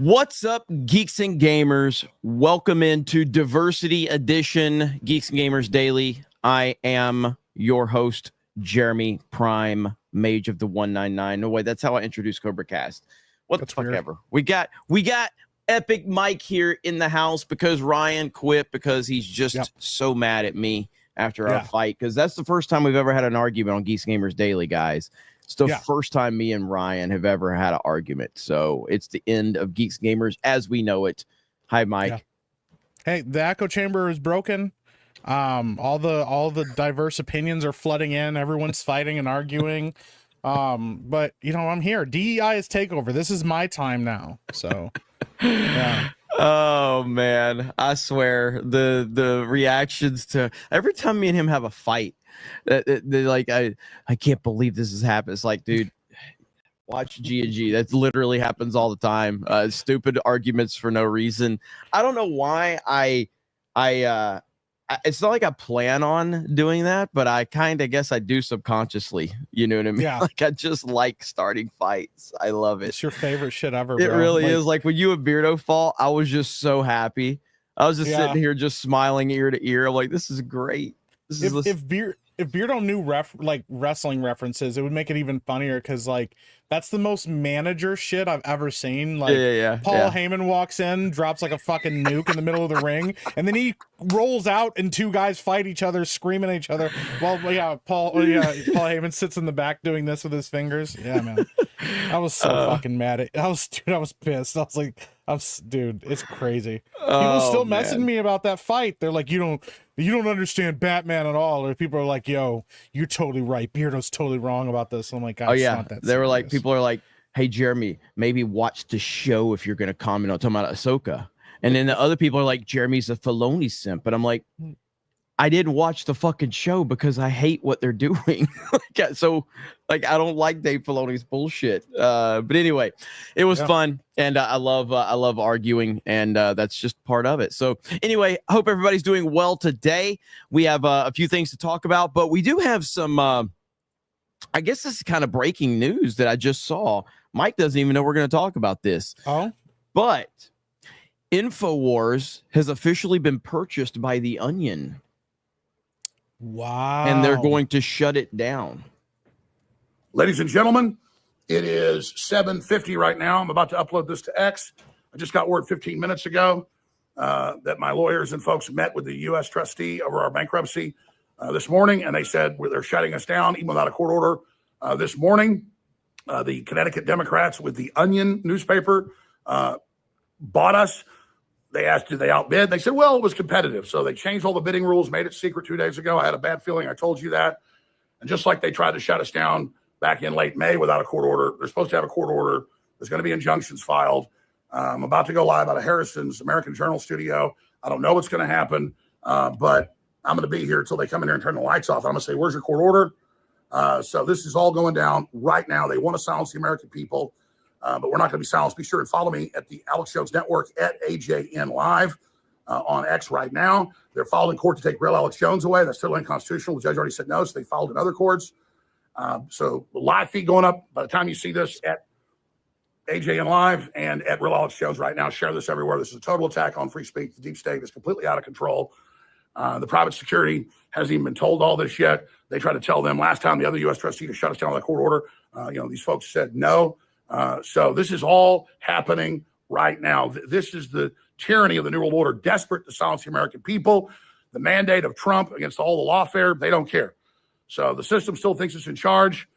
What's up, Geeks and Gamers? Welcome into Diversity Edition, Geeks and Gamers Daily. I am your host, Jeremy Prime, Mage of the 199. No way, that's how I introduce Cobra Cast. What the fuck ever. We got Epic Mike here in the house because Ryan quit because he's just so mad at me after our fight. Because that's the first time we've ever had an argument on Geeks and Gamers Daily, guys. It's the first time me and Ryan have ever had an argument. So it's the end of Geeks Gamers as we know it. Hi, Mike. Yeah. Hey, the echo chamber is broken. All the diverse opinions are flooding in. Everyone's fighting and arguing. But you know, I'm here. DEI is takeover. This is my time now. So yeah. Oh man, I swear the reactions to every time me and him have a fight, they're like, I can't believe this has happened. It's like, dude, watch G&G. That literally happens all the time. Stupid arguments for no reason. I don't know why it's not like I plan on doing that, but I kind of guess I do subconsciously. You know what I mean? Yeah. Like I just like starting fights. I love it. It's your favorite shit ever, It bro. really is. Like when you and Beardo fought, I was just so happy. I was just sitting here just smiling ear to ear. I'm like, this is great. If Beardo knew wrestling references, it would make it even funnier because like that's the most manager shit I've ever seen. Like Paul Heyman walks in, drops like a fucking nuke in the middle of the ring, and then he rolls out and two guys fight each other, screaming at each other. Well, Paul Heyman sits in the back doing this with his fingers. Yeah, man. I was so fucking mad I was pissed. I was like, dude, it's crazy. People still messaging me about that fight. They're like, you don't understand Batman at all. Or people are like, yo, you're totally right. Beardo's totally wrong about this. I'm like, God, it's not that they were like, people are like, hey, Jeremy, maybe watch the show if you're going to comment on talking about Ahsoka. And then the other people are like, Jeremy's a Filoni simp. But I'm like, I didn't watch the fucking show because I hate what they're doing. So I don't like Dave Filoni's bullshit. But anyway, it was fun. And I love arguing, and that's just part of it. So anyway, I hope everybody's doing well today. We have a few things to talk about, but we do have some, I guess this is kind of breaking news that I just saw. Mike doesn't even know we're going to talk about this. Oh, but Infowars has officially been purchased by The Onion. Wow. And they're going to shut it down. Ladies and gentlemen, it is 7:50 right now. I'm about to upload this to X. I just got word 15 minutes ago that my lawyers and folks met with the U.S. trustee over our bankruptcy this morning, and they said they're shutting us down even without a court order. This morning, the Connecticut Democrats with the Onion newspaper bought us. They asked, did they outbid? They said, well, it was competitive. So they changed all the bidding rules, made it secret 2 days ago. I had a bad feeling. I told you that. And just like they tried to shut us down back in late May without a court order, they're supposed to have a court order. There's going to be injunctions filed. I'm about to go live out of Harrison's American Journal studio. I don't know what's going to happen, but I'm going to be here until they come in here and turn the lights off. I'm going to say, where's your court order? So this is all going down right now. They want to silence the American people. But we're not going to be silenced. Be sure and follow me at the Alex Jones Network at AJN Live on X right now. They're filed in court to take real Alex Jones away. That's totally unconstitutional. The judge already said no, so they filed in other courts. So the live feed going up by the time you see this at AJN Live and at real Alex Jones right now. Share this everywhere. This is a total attack on free speech. The deep state is completely out of control. The private security hasn't even been told all this yet. They tried to tell them last time the other U.S. trustee to shut us down on the court order. These folks said no. So this is all happening right now. This is the tyranny of the New World Order, desperate to silence the American people. The mandate of Trump against all the lawfare, they don't care. So the system still thinks it's in charge.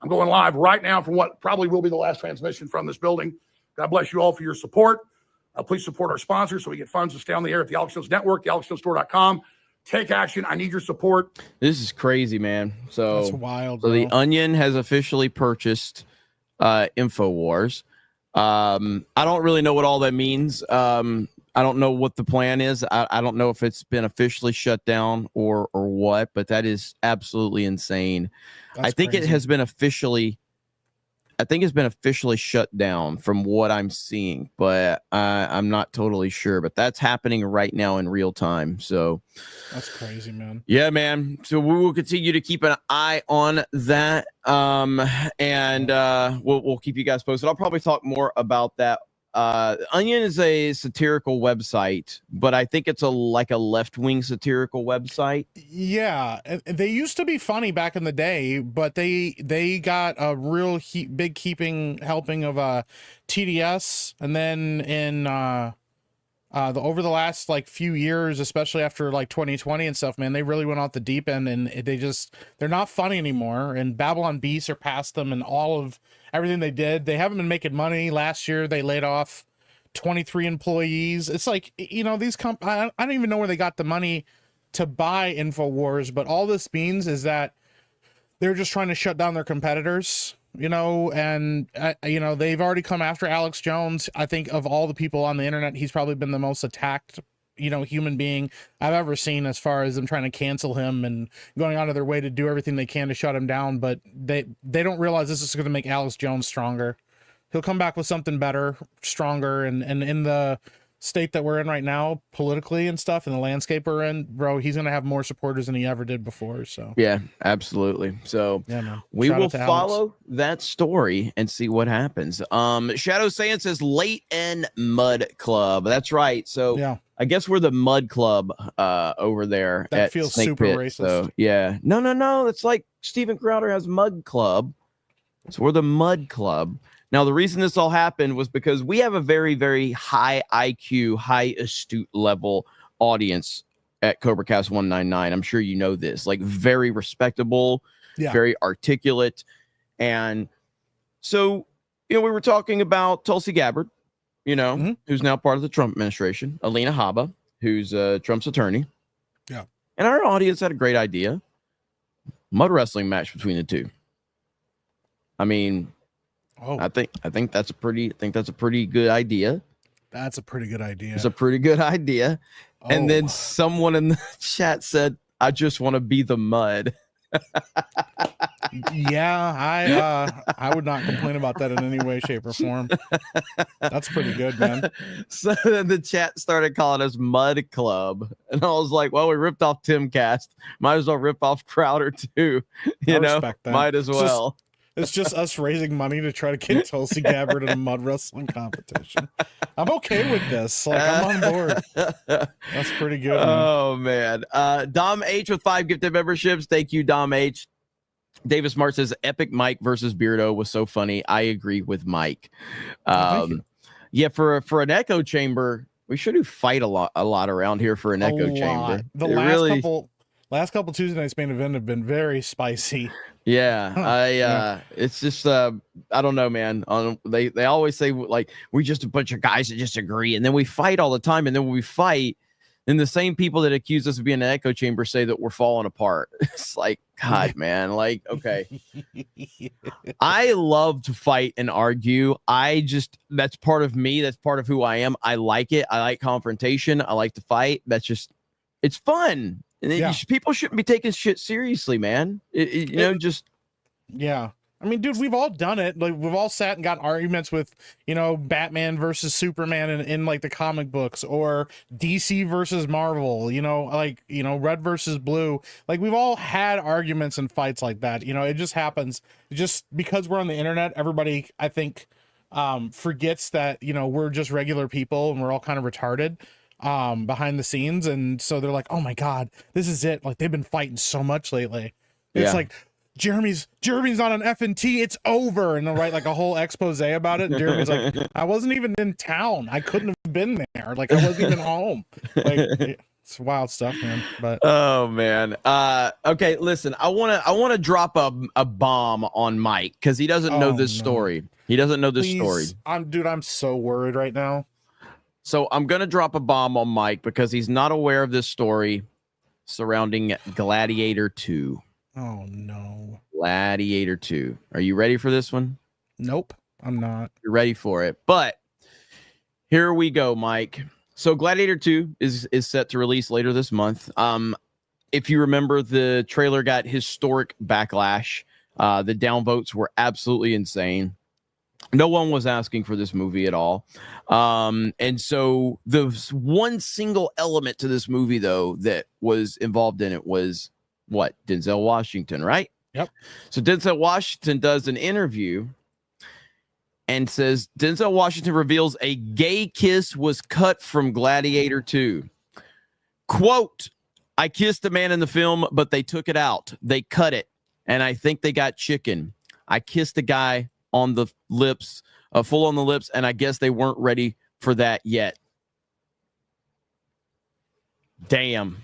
I'm going live right now from what probably will be the last transmission from this building. God bless you all for your support. Please support our sponsors so we get funds to stay on the air at the Alex Jones Network, thealexjonestore.com. Take action. I need your support. This is crazy, man. So that's wild. So The Onion has officially purchased Infowars. I don't really know what all that means. I don't know what the plan is. I don't know if it's been officially shut down or what, but that is absolutely insane. That's I think crazy. it has been officially shut down from what I'm seeing, but I'm not totally sure. But that's happening right now in real time. So that's crazy, man. Yeah, man. So we will continue to keep an eye on that, and we'll keep you guys posted. I'll probably talk more about that Onion is a satirical website, but I think it's like a left-wing satirical website. Yeah, they used to be funny back in the day, but they got a real big helping of TDS, and then in over the last like few years, especially after like 2020 and stuff, man, they really went off the deep end, and they're not funny anymore. And Babylon Bee surpassed them in all of everything they did. They haven't been making money. Last year they laid off 23 employees. It's like, you know, these I don't even know where they got the money to buy Infowars, but all this means is that they're just trying to shut down their competitors, you know, and you know, they've already come after Alex Jones. I think of all the people on the internet, he's probably been the most attacked, you know, human being I've ever seen, as far as them trying to cancel him and going out of their way to do everything they can to shut him down. But they don't realize this is going to make Alex Jones stronger. He'll come back with something better, stronger, and in the state that we're in right now, politically and stuff, and the landscape we're in, bro, he's gonna have more supporters than he ever did before. So yeah, absolutely. So yeah, man. We will follow that story and see what happens. Shadow Sand says Late End Mud Club. That's right. So yeah, I guess we're the Mud Club over there. That feels Snake super Pit. racist. So yeah, no. It's like Steven Crowder has Mud Club. So we're the Mud Club. Now, the reason this all happened was because we have a very, very high IQ, high astute level audience at CobraCast 199. I'm sure you know this. Like, very respectable, very articulate. And so, you know, we were talking about Tulsi Gabbard, you know, who's now part of the Trump administration, Alina Habba, who's Trump's attorney. Yeah. And our audience had a great idea. Mud wrestling match between the two. I mean... Oh, I think that's a pretty good idea. That's a pretty good idea. It's a pretty good idea. Oh. And then someone in the chat said, "I just want to be the Mud." Yeah, I would not complain about that in any way, shape, or form. That's pretty good, man. So then the chat started calling us Mud Club, and I was like, "Well, we ripped off Timcast. Might as well rip off Crowder too. You know, might as well." It's just us raising money to try to get Tulsi Gabbard in a mud wrestling competition. I'm okay with this. Like, I'm on board. That's pretty good, man. Oh, man. Dom H with 5 gifted memberships. Thank you, Dom H. Davis Mart says, Epic Mike versus Beardo was so funny. I agree with Mike. Yeah, for an echo chamber, we should do fight a lot around here for an echo chamber. The last couple Tuesday Nights main event have been very spicy. Yeah, it's just I don't know, man. They always say like we're just a bunch of guys that just agree, and then we fight all the time, and then when we fight, then the same people that accuse us of being an echo chamber say that we're falling apart. It's like, God, man, like, okay. I love to fight and argue. That's part of me. That's part of who I am. I like it. I like confrontation. I like to fight. It's fun. And people shouldn't be taking shit seriously, man. Yeah. I mean, dude, we've all done it. Like, we've all sat and got arguments with, you know, Batman versus Superman in like the comic books, or DC versus Marvel, you know, like, you know, red versus blue. Like, we've all had arguments and fights like that. You know, it just happens. Just because we're on the internet, everybody, I think, forgets that, you know, we're just regular people and we're all kind of retarded behind the scenes. And so they're like, oh my God, this is it. Like, they've been fighting so much lately. It's like, Jeremy's not on F&T, it's over. And they'll write like a whole expose about it. And Jeremy's like, I wasn't even in town. I couldn't have been there. Like, I wasn't even home. Like, it's wild stuff, man. But oh man. Okay, listen, I wanna drop a bomb on Mike because he doesn't know this story. He doesn't know this story. I'm so worried right now. So I'm gonna drop a bomb on Mike because he's not aware of this story surrounding Gladiator 2. Oh no. Gladiator 2. Are you ready for this one? Nope, I'm not. You're ready for it. But here we go, Mike. So Gladiator 2 is set to release later this month. If you remember, the trailer got historic backlash. The downvotes were absolutely insane. No one was asking for this movie at all. And so the one single element to this movie, though, that was involved in it was what? Denzel Washington, right? Yep. So Denzel Washington does an interview, and says Denzel Washington reveals a gay kiss was cut from Gladiator 2. Quote, I kissed a man in the film, but they took it out. They cut it, and I think they got chicken. I kissed a guy on the lips, full on the lips, and I guess they weren't ready for that yet. Damn.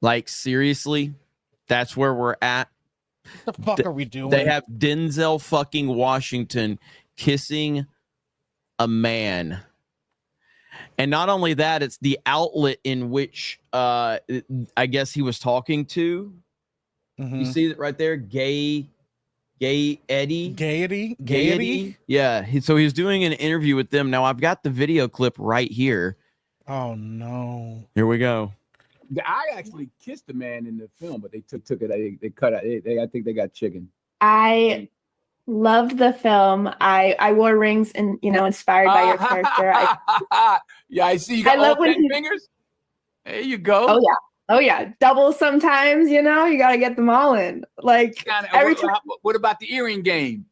Like, seriously? That's where we're at? What the fuck are we doing? They have Denzel fucking Washington kissing a man. And not only that, it's the outlet in which I guess he was talking to. You see it right there? Gay Eddie. Gaiety? Yeah. So he was doing an interview with them. Now I've got the video clip right here. Oh no. Here we go. I actually kissed the man in the film, but they took it. They cut it. I think they got chicken. I loved the film. I wore rings and inspired by your character. Yeah, I see you got all 10 fingers. There you go. Oh yeah. Double sometimes. You got to get them all in. Like every time. What about the earring game?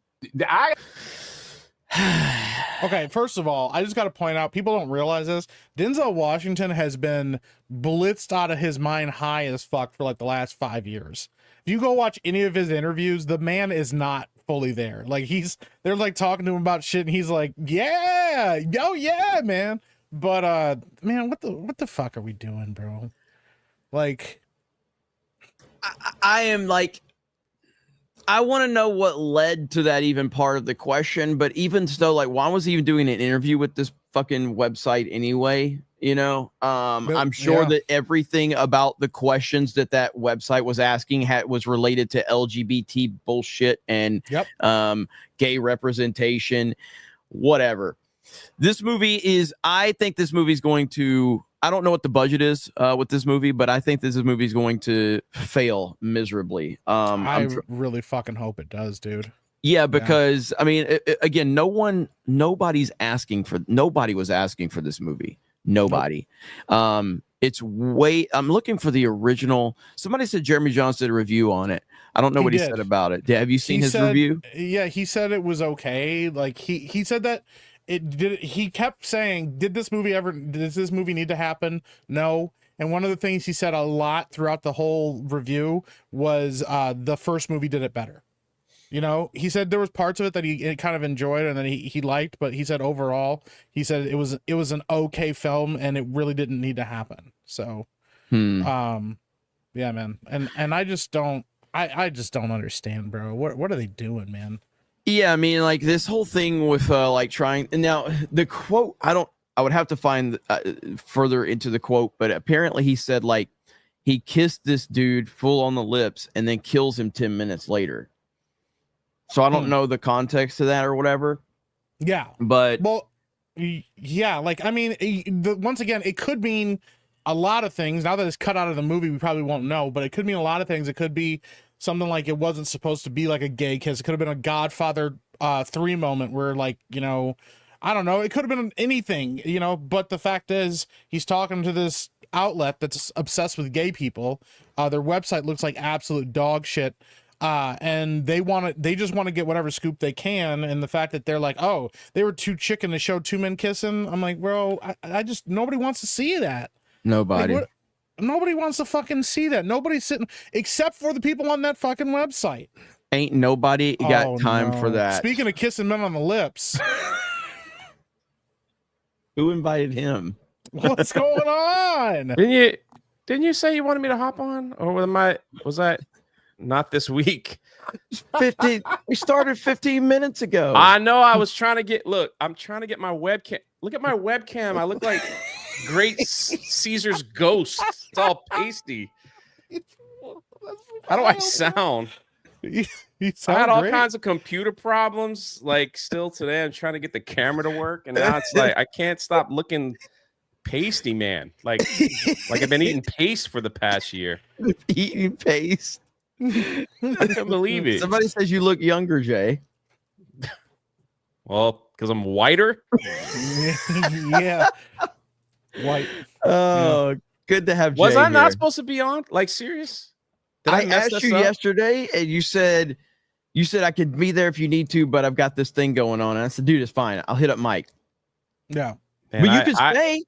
Okay, first of all, I just got to point out, people don't realize this. Denzel Washington has been blitzed out of his mind high as fuck for like the last 5 years. If you go watch any of his interviews, the man is not fully there. Like they're like talking to him about shit, and he's like, yeah, oh yeah, man. But man, what the fuck are we doing, bro? Like, I am like, I want to know what led to that even part of the question, but even so, like, why was he even doing an interview with this fucking website anyway? I'm sure that everything about the questions that website was asking was related to LGBT bullshit and gay representation, whatever. This movie is, I think this movie is going to, I don't know what the budget is with this movie, but I think this movie is going to fail miserably. I really fucking hope it does, dude. Yeah, because I mean, again, nobody was asking for this movie. Nobody. Nope. I'm looking for the original. Somebody said Jeremy Johnson did a review on it. I don't know what he said about it. Have you seen his review? Yeah, he said it was okay. Like he said that he kept saying, did this movie need to happen? No. And one of the things he said a lot throughout the whole review was the first movie did it better. He said there was parts of it that he kind of enjoyed and then he liked, but he said overall, he said it was an okay film and it really didn't need to happen. So, yeah, man. And I just don't understand, bro. What are they doing, man? Yeah, I mean, like this whole thing with like trying, and now the quote, I would have to find further into the quote, but apparently he said like he kissed this dude full on the lips and then kills him 10 minutes later. So I don't know the context of that or whatever. Yeah. But well, yeah, like, I mean, once again, it could mean a lot of things. Now that it's cut out of the movie, we probably won't know, but it could mean a lot of things. It could be something like it wasn't supposed to be like a gay kiss. It could have been a Godfather 3 moment where, like, I don't know. It could have been anything, but the fact is he's talking to this outlet that's obsessed with gay people. Their website looks like absolute dog shit. And they just want to get whatever scoop they can. And the fact that they're like, oh, they were too chicken to show 2 men kissing. I'm like, bro, I just, nobody wants to see that. Nobody. Like, nobody wants to fucking see that. Nobody's sitting, except for the people on that fucking website. Ain't nobody got time for that. Speaking of kissing men on the lips. Who invited him? What's going on? Didn't you say you wanted me to hop on? Or was that not this week? 15. We started 15 minutes ago. I know. I was trying to get. Look, I'm trying to get my webcam. Look at my webcam. I look like Great Caesar's ghost. It's all pasty. How do I sound? I had all kinds of computer problems. Like still today, I'm trying to get the camera to work, and now it's like I can't stop looking pasty, man. Like I've been eating paste for the past year. Eating paste. I can't believe it. Somebody says you look younger, Jay. Well, because I'm whiter. Yeah. White. Oh, good to have Jay. Was I not here. supposed to be on? Like, serious? Did I asked you yesterday, and you said you said I could be there if you need to, but I've got this thing going on. And I said, dude, it's fine. I'll hit up Mike. Yeah. Man, But you can stay.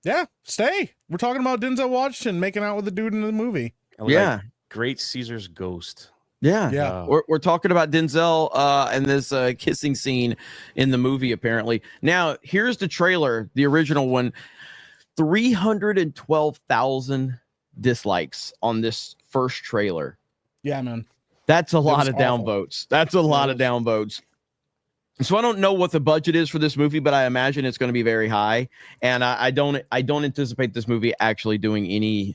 Yeah, stay. We're talking about Denzel Washington making out with the dude in the movie. Yeah. Great Caesar's ghost. Yeah. Yeah. We're talking about Denzel and this kissing scene in the movie, apparently. Now, here's the trailer, the original one. 312,000 dislikes on this first trailer. Yeah, man. That's a lot of awful. downvotes. That's a lot of downvotes. So I don't know what the budget is for this movie, but I imagine it's going to be very high. And I don't anticipate this movie actually doing any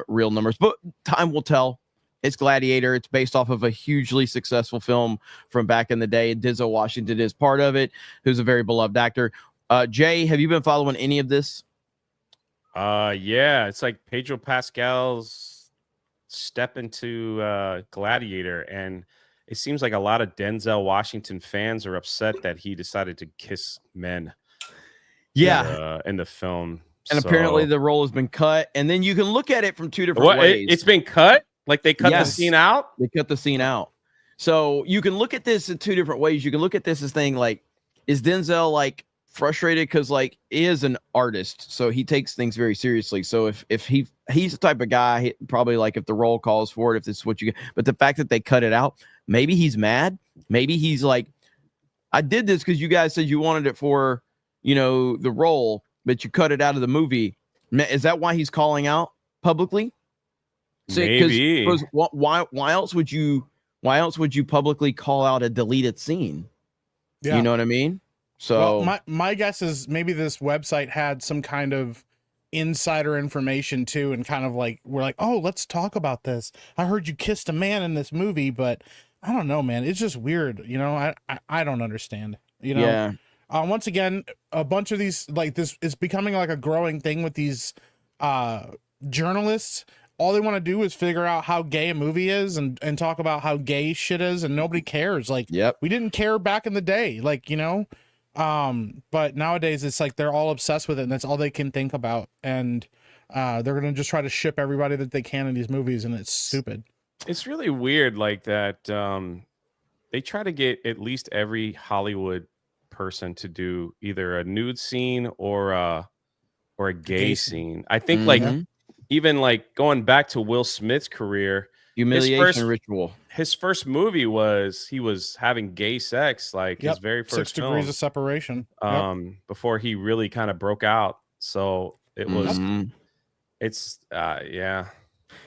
real numbers, but time will tell. It's Gladiator. It's based off of a hugely successful film from back in the day. And Denzel Washington is part of it, who's a very beloved actor. Jay, have you been following any of this? Yeah, it's like Pedro Pascal's step into Gladiator, and it seems like a lot of Denzel Washington fans are upset that he decided to kiss men. Yeah, in the film, and apparently the role has been cut. And then you can look at it from two different ways. It's been cut. Like they cut the scene out. They cut the scene out. So you can look at this in two different ways. You can look at this as saying, like, is Denzel like frustrated because like he is an artist, so he takes things very seriously. So if he's the type of guy, probably like if the role calls for it, if this is what you get. But the fact that they cut it out, maybe he's mad. Maybe he's like, I did this because you guys said you wanted it for, you know, the role, but you cut it out of the movie. Is that why he's calling out publicly? So, maybe. Because why else would you publicly call out a deleted scene? Yeah. You know what I mean? So my guess is maybe this website had some kind of insider information too, and kind of like we're like, oh, let's talk about this. I heard you kissed a man in this movie, but I don't know, man. It's just weird, you know. I don't understand, you know. Yeah. Once again, a bunch of these, like, this is becoming like a growing thing with these journalists. All they want to do is figure out how gay a movie is and talk about how gay shit is, and nobody cares. Like, we didn't care back in the day, like, you know. But nowadays it's like they're all obsessed with it, and that's all they can think about. And they're gonna just try to ship everybody that they can in these movies, and it's stupid. It's really weird, like that. They try to get at least every Hollywood person to do either a nude scene or a gay scene. I think like even like going back to Will Smith's career, humiliation ritual. His first movie was he was having gay sex, like his very first 6 Degrees of Separation. Before he really kind of broke out. So it was it's yeah.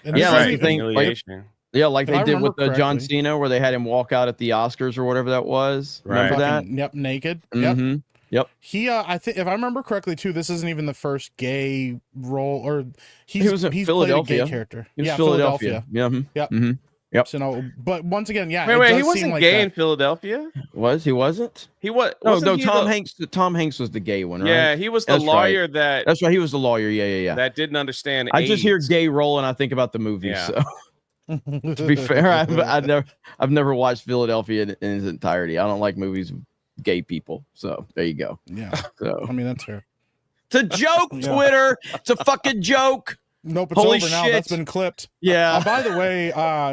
And yeah, this like is- humiliation. Yeah, like If they I did with remember John correctly- Cena, where they had him walk out at the Oscars or whatever that was. Remember that? fucking- Yep, naked. Yep. He I think if I remember correctly too, this isn't even the first gay role, or He was in he's Philadelphia. played a gay character. He was Yeah, Philadelphia. Yeah. Yep. Yep. So no, but once again, yeah. Wait, it he does wasn't seem like gay that. in Philadelphia. He wasn't? He was. No, wasn't he Tom the- Hanks. Tom Hanks was the gay one, right? Yeah, he was the That's lawyer right. that. That's right. He was the lawyer. Yeah. That didn't understand. I just hear AIDS. gay role and I think about the movie. Yeah. So to be fair, I've never watched Philadelphia in its entirety. I don't like movies with gay people. So there you go. Yeah. So I mean, that's fair. it's a joke, Twitter. It's a fucking joke. Nope, it's Holy over now. shit. That's been clipped. Yeah. By the way,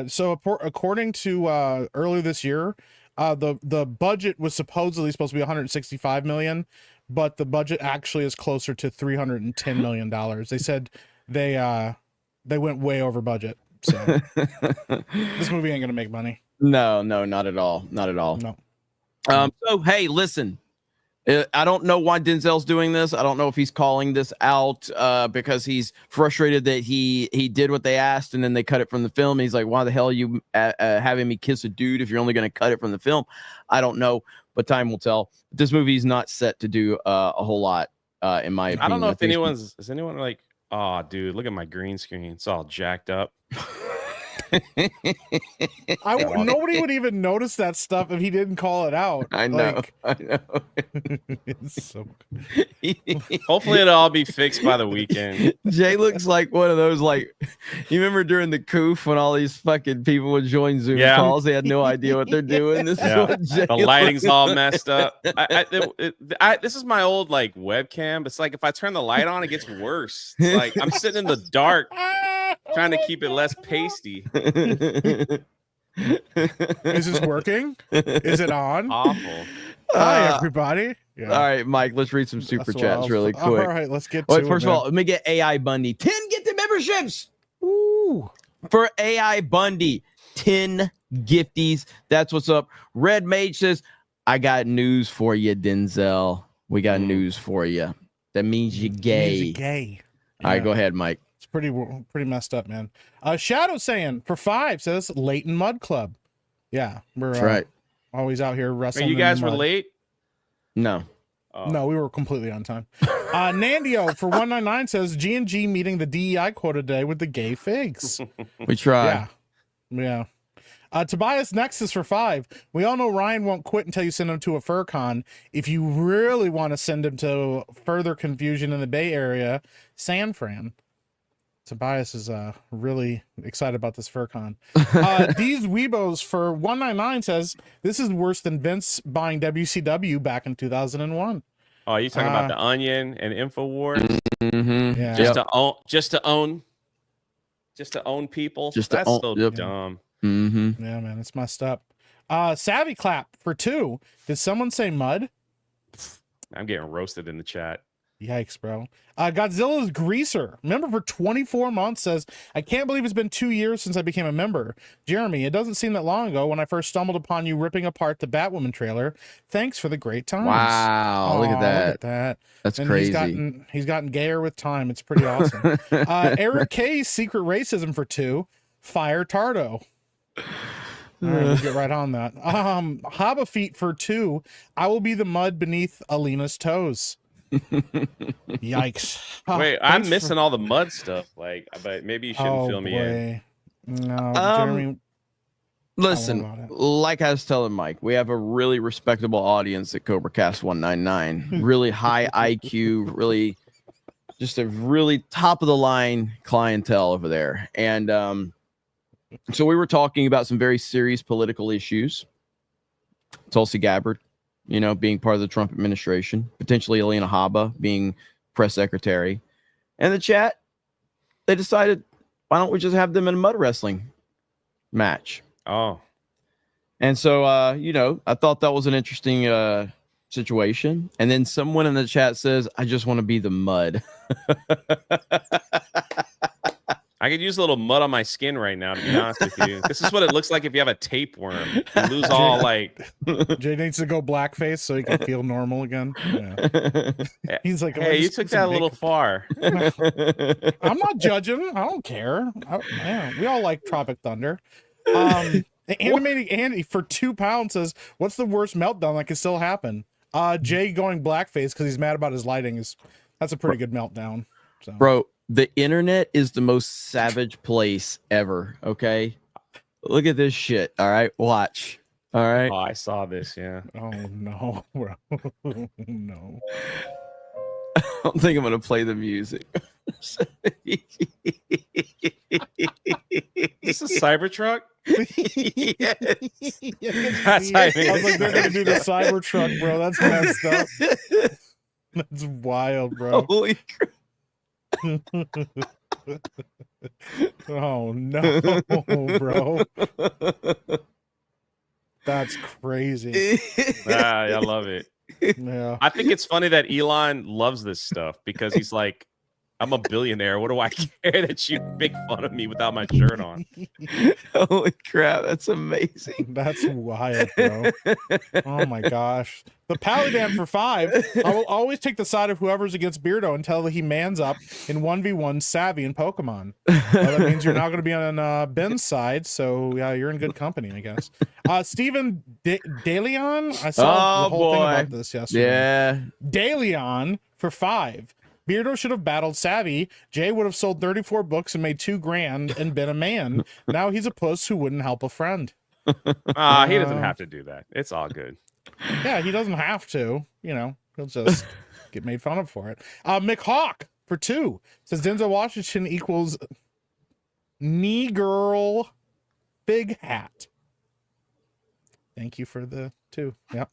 so according to earlier this year, the budget was supposed to be 165 million, but the budget actually is closer to 310 million dollars. They said they went way over budget. So this movie ain't gonna make money. No, not at all. Not at all. No. So hey, listen. I don't know why Denzel's doing this. I don't know if he's calling this out because he's frustrated that he did what they asked and then they cut it from the film. He's like, why the hell are you having me kiss a dude if you're only going to cut it from the film? I don't know, but time will tell. This movie is not set to do a whole lot, in my opinion. I don't know if is anyone like, oh, dude, look at my green screen. It's all jacked up. Nobody would even notice that stuff if he didn't call it out. I know. I know. It's so Hopefully it'll all be fixed by the weekend. Jay looks like one of those, like, you remember during the coof when all these fucking people would join Zoom calls? They had no idea what they're doing. This is what Jay the lighting's all messed up. This is my old like webcam. It's like if I turn the light on, it gets worse. It's like I'm sitting in the dark trying to keep it less pasty. Is this working? Is it on? Awful. Hi, everybody. Yeah. All right, Mike, let's read some super chats really quick. All right, let's get Well, to first it, of all, let me get AI Bundy. 10 gifted memberships. Ooh. For AI Bundy, 10 gifties. That's what's up. Red Mage says, I got news for you, Denzel. We got news for you. That means you're gay. Means you're gay. All right, go ahead, Mike. It's pretty messed up, man. Shadow saying for 5 says Leighton Mud Club. Yeah, we're That's right. always out here wrestling. You guys were late? No. Oh. No, we were completely on time. Nandio for 199 says G&G meeting the DEI quota today with the gay figs. We try. Yeah. Tobias Nexus for 5. We all know Ryan won't quit until you send him to a FurCon. If you really want to send him to further confusion in the Bay Area, San Fran. Tobias is really excited about this FurCon. These Weebos for 199 says this is worse than Vince buying WCW back in 2001. Oh, you talking about the Onion and Infowars? Mm-hmm. Yeah. Just to own people. Just to That's own, so yep. dumb. Mm-hmm. Yeah, man, it's messed up. Savvy Clap for 2. Did someone say mud? I'm getting roasted in the chat. Yikes, bro. Godzilla's Greaser, member for 24 months, says, I can't believe it's been 2 years since I became a member. Jeremy, it doesn't seem that long ago when I first stumbled upon you ripping apart the Batwoman trailer. Thanks for the great times. Wow, look at that. Look at that. That's And crazy. He's gotten gayer with time. It's pretty awesome. Eric K's Secret Racism for 2. Fire Tardo. All right, we'll get right on that. Haba Feet for 2. I will be the mud beneath Alina's toes. Yikes. Wait, I'm missing all the mud stuff. Like, but maybe you shouldn't fill me in. No, Jeremy. Listen, like I was telling Mike, we have a really respectable audience at CobraCast 199. Really high IQ, really just a really top of the line clientele over there. And so we were talking about some very serious political issues. Tulsi Gabbard, you know, being part of the Trump administration, potentially Alina Habba being press secretary. And the chat, they decided, why don't we just have them in a mud wrestling match? Oh. And so, you know, I thought that was an interesting situation. And then someone in the chat says, I just want to be the mud. I could use a little mud on my skin right now, to be honest with you. This is what it looks like if you have a tapeworm. You lose all, like... Jay needs to go blackface so he can feel normal again. Yeah. He's like, hey, you took that a little far. I'm not judging. I don't care. We all like Tropic Thunder. Animating Andy for £2 says, what's the worst meltdown that could still happen? Jay going blackface because he's mad about his lighting. That's a pretty good meltdown. So. Bro, the internet is the most savage place ever. Okay, look at this shit. All right, watch. All right. Oh, I saw this. Yeah. Oh no, bro. No. I don't think I'm gonna play the music. Is this a Cybertruck? Yes. That's how I was like, they're gonna do the Cybertruck, bro. That's messed up. That's wild, bro. Holy crap. Oh no, bro. That's crazy. I love it. Yeah. I think it's funny that Elon loves this stuff because he's like, I'm a billionaire. What do I care that you make fun of me without my shirt on? Holy crap, that's amazing. That's wild, bro. Oh my gosh. The Paladin for 5. I will always take the side of whoever's against Beardo until he mans up in 1v1 Savvy and Pokemon. That means you're not going to be on Ben's side, so yeah, you're in good company, I guess. Steven DeLeon, I saw the whole thing about this yesterday. Yeah. DeLeon for 5. Beardo should have battled Savvy. Jay would have sold 34 books and made $2,000 and been a man. Now he's a puss who wouldn't help a friend. He doesn't have to do that. It's all good. Yeah, he doesn't have to. You know, he'll just get made fun of for it. Mick Hawk for 2 says Denzel Washington equals knee girl big hat. Thank you for the 2. Yep.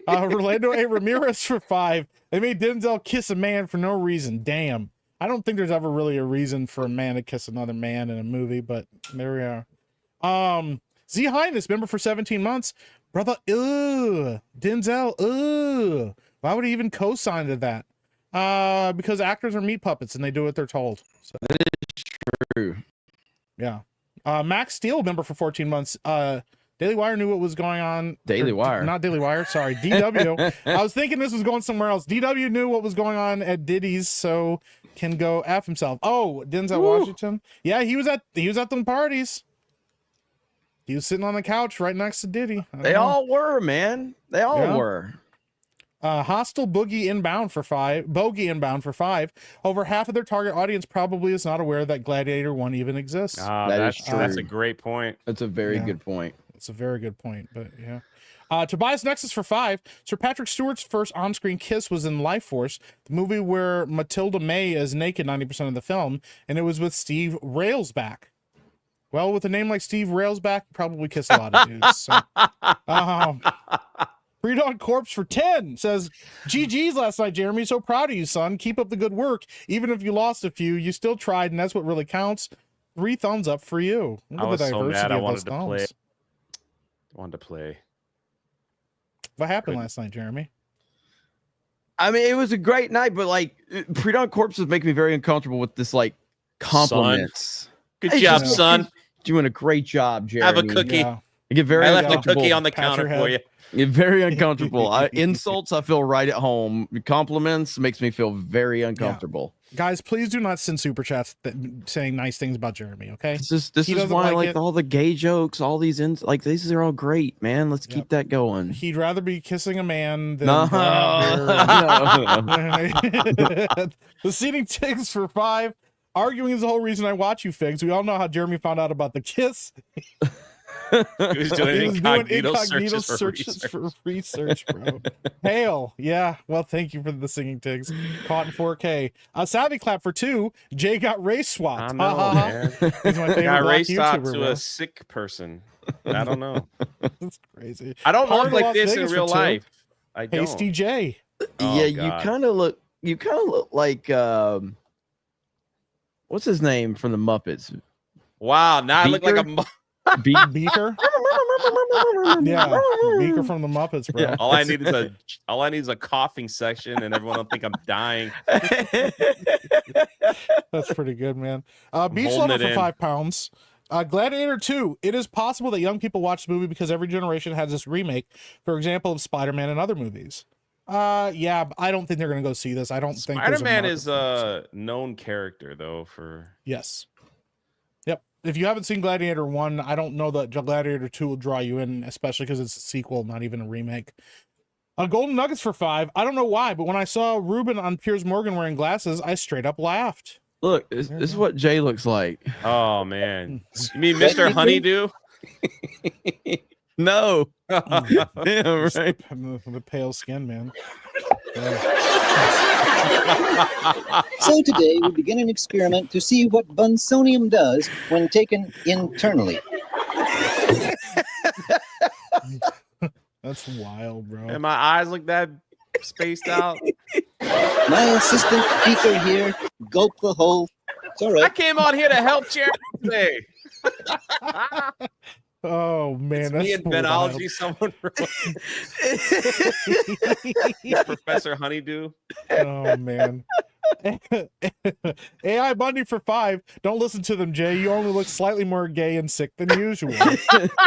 Rolando A. Ramirez for 5. They made Denzel kiss a man for no reason. Damn. I don't think there's ever really a reason for a man to kiss another man in a movie, but there we are. Z Highness, member for 17 months. Brother, Denzel, why would he even co-sign to that? Because actors are meat puppets and they do what they're told. So. That is true. Yeah. Max Steele, member for 14 months. Daily Wire knew what was going on. Daily Wire. Not Daily Wire, sorry. DW. I was thinking this was going somewhere else. DW knew what was going on at Diddy's, so can go F himself. Oh, Denzel Washington. Yeah, he was at them parties. He was sitting on the couch right next to Diddy. They all were, man. They all were. Hostile Bogey inbound for 5. Over half of their target audience probably is not aware that Gladiator 1 even exists. That's true. That's a great point. That's a very good point. It's a very good point, but yeah. Tobias Nexus for 5. Sir Patrick Stewart's first on-screen kiss was in Life Force, the movie where Matilda May is naked 90% of the film, and it was with Steve Railsback. Well, with a name like Steve Railsback, you probably kiss a lot of dudes. So. Pre-Dawn Corpse for 10 says, GG's last night, Jeremy. So proud of you, son. Keep up the good work. Even if you lost a few, you still tried, and that's what really counts. 3 thumbs up for you. I was so mad I wanted to play. What happened last night, Jeremy? I mean, it was a great night, but like Pre-Dawn Corpse was making me very uncomfortable with this like compliments. Good job, son. Doing a great job, Jeremy. Have a cookie. Yeah. I get very I left a uncomfortable. cookie on the counter for you. Get very uncomfortable. Insults, I feel right at home. Compliments makes me feel very uncomfortable. Yeah. Guys, please do not send super chats saying nice things about Jeremy. Okay, this is why like all the gay jokes, all these these are all great, man. Let's keep that going. He'd rather be kissing a man than no. The seating ticks for 5. Arguing is the whole reason I watch you, Figs. We all know how Jeremy found out about the kiss. He was doing incognito searches for research, bro. Hail. Yeah. Well, thank you for the singing tigs. Caught in 4K. Savvy clap for 2. Jay got race swapped. I know, man. He's my favorite got race swapped YouTuber, to bro. a sick person. I don't know. That's crazy. I don't Hard look like Las this Vegas in real for 2. life. I don't. Hasty J. Oh, yeah, God. you kind of look like what's his name from the Muppets? Wow, now I look like a Beaker. Yeah, Beaker from the Muppets, bro. Yeah. All I need is a coughing section, and everyone will think I'm dying. That's pretty good, man. Beach Lover for 5 pounds. Gladiator 2. It is possible that young people watch the movie because every generation has this remake, for example, of Spider-Man and other movies. Yeah, I don't think they're gonna go see this. I don't think Spider-Man is a known character though. Yes. Yep. If you haven't seen Gladiator 1, I don't know that Gladiator 2 will draw you in, especially because it's a sequel, not even a remake. Golden Nuggets for 5. I don't know why, but when I saw Ruben on Piers Morgan wearing glasses, I straight up laughed. Look, this is what Jay looks like. Oh man, you mean Mr. Honeydew? No. Yeah, right. The pale skin, man. So today we begin an experiment to see what Bunsonium does when taken internally. That's wild, bro. And my eyes look that spaced out. My assistant Beaker here gulped the whole. It's all I right. came on here to help Jeremy today. Oh man, Me in Benology, someone Professor Honeydew. Oh man. AI Bundy for 5. Don't listen to them, Jay. You only look slightly more gay and sick than usual.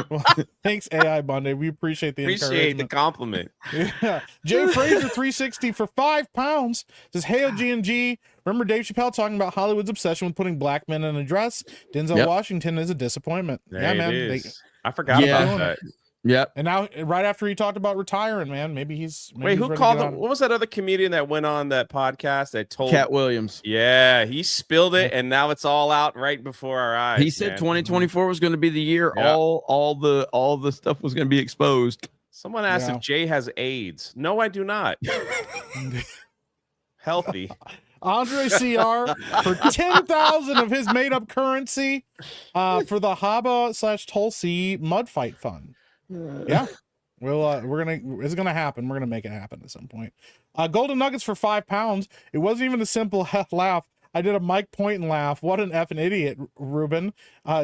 Well, thanks, AI Bundy. We appreciate the encouragement. Compliment. Yeah. Jay Fraser 360 for 5 pounds says, "Hail G&G. Remember Dave Chappelle talking about Hollywood's obsession with putting black men in a dress? Denzel Washington is a disappointment." Yeah, man. I forgot about that. Yep. And now, right after he talked about retiring, man, maybe he's. Wait, who called him? What was that other comedian that went on that podcast that told Cat Williams? Yeah, he spilled it, and now it's all out right before our eyes. He said 2024 was going to be the year all the stuff was going to be exposed. Someone asked if Jay has AIDS. No, I do not. Healthy. Andre CR for 10,000 of his made-up currency for the Haba/Tulsi mud fight fund. Yeah, it's gonna happen. We're gonna make it happen at some point. Golden Nuggets for 5 pounds. It wasn't even a simple laugh. I did a Mike point and laugh. What an effing idiot, Ruben.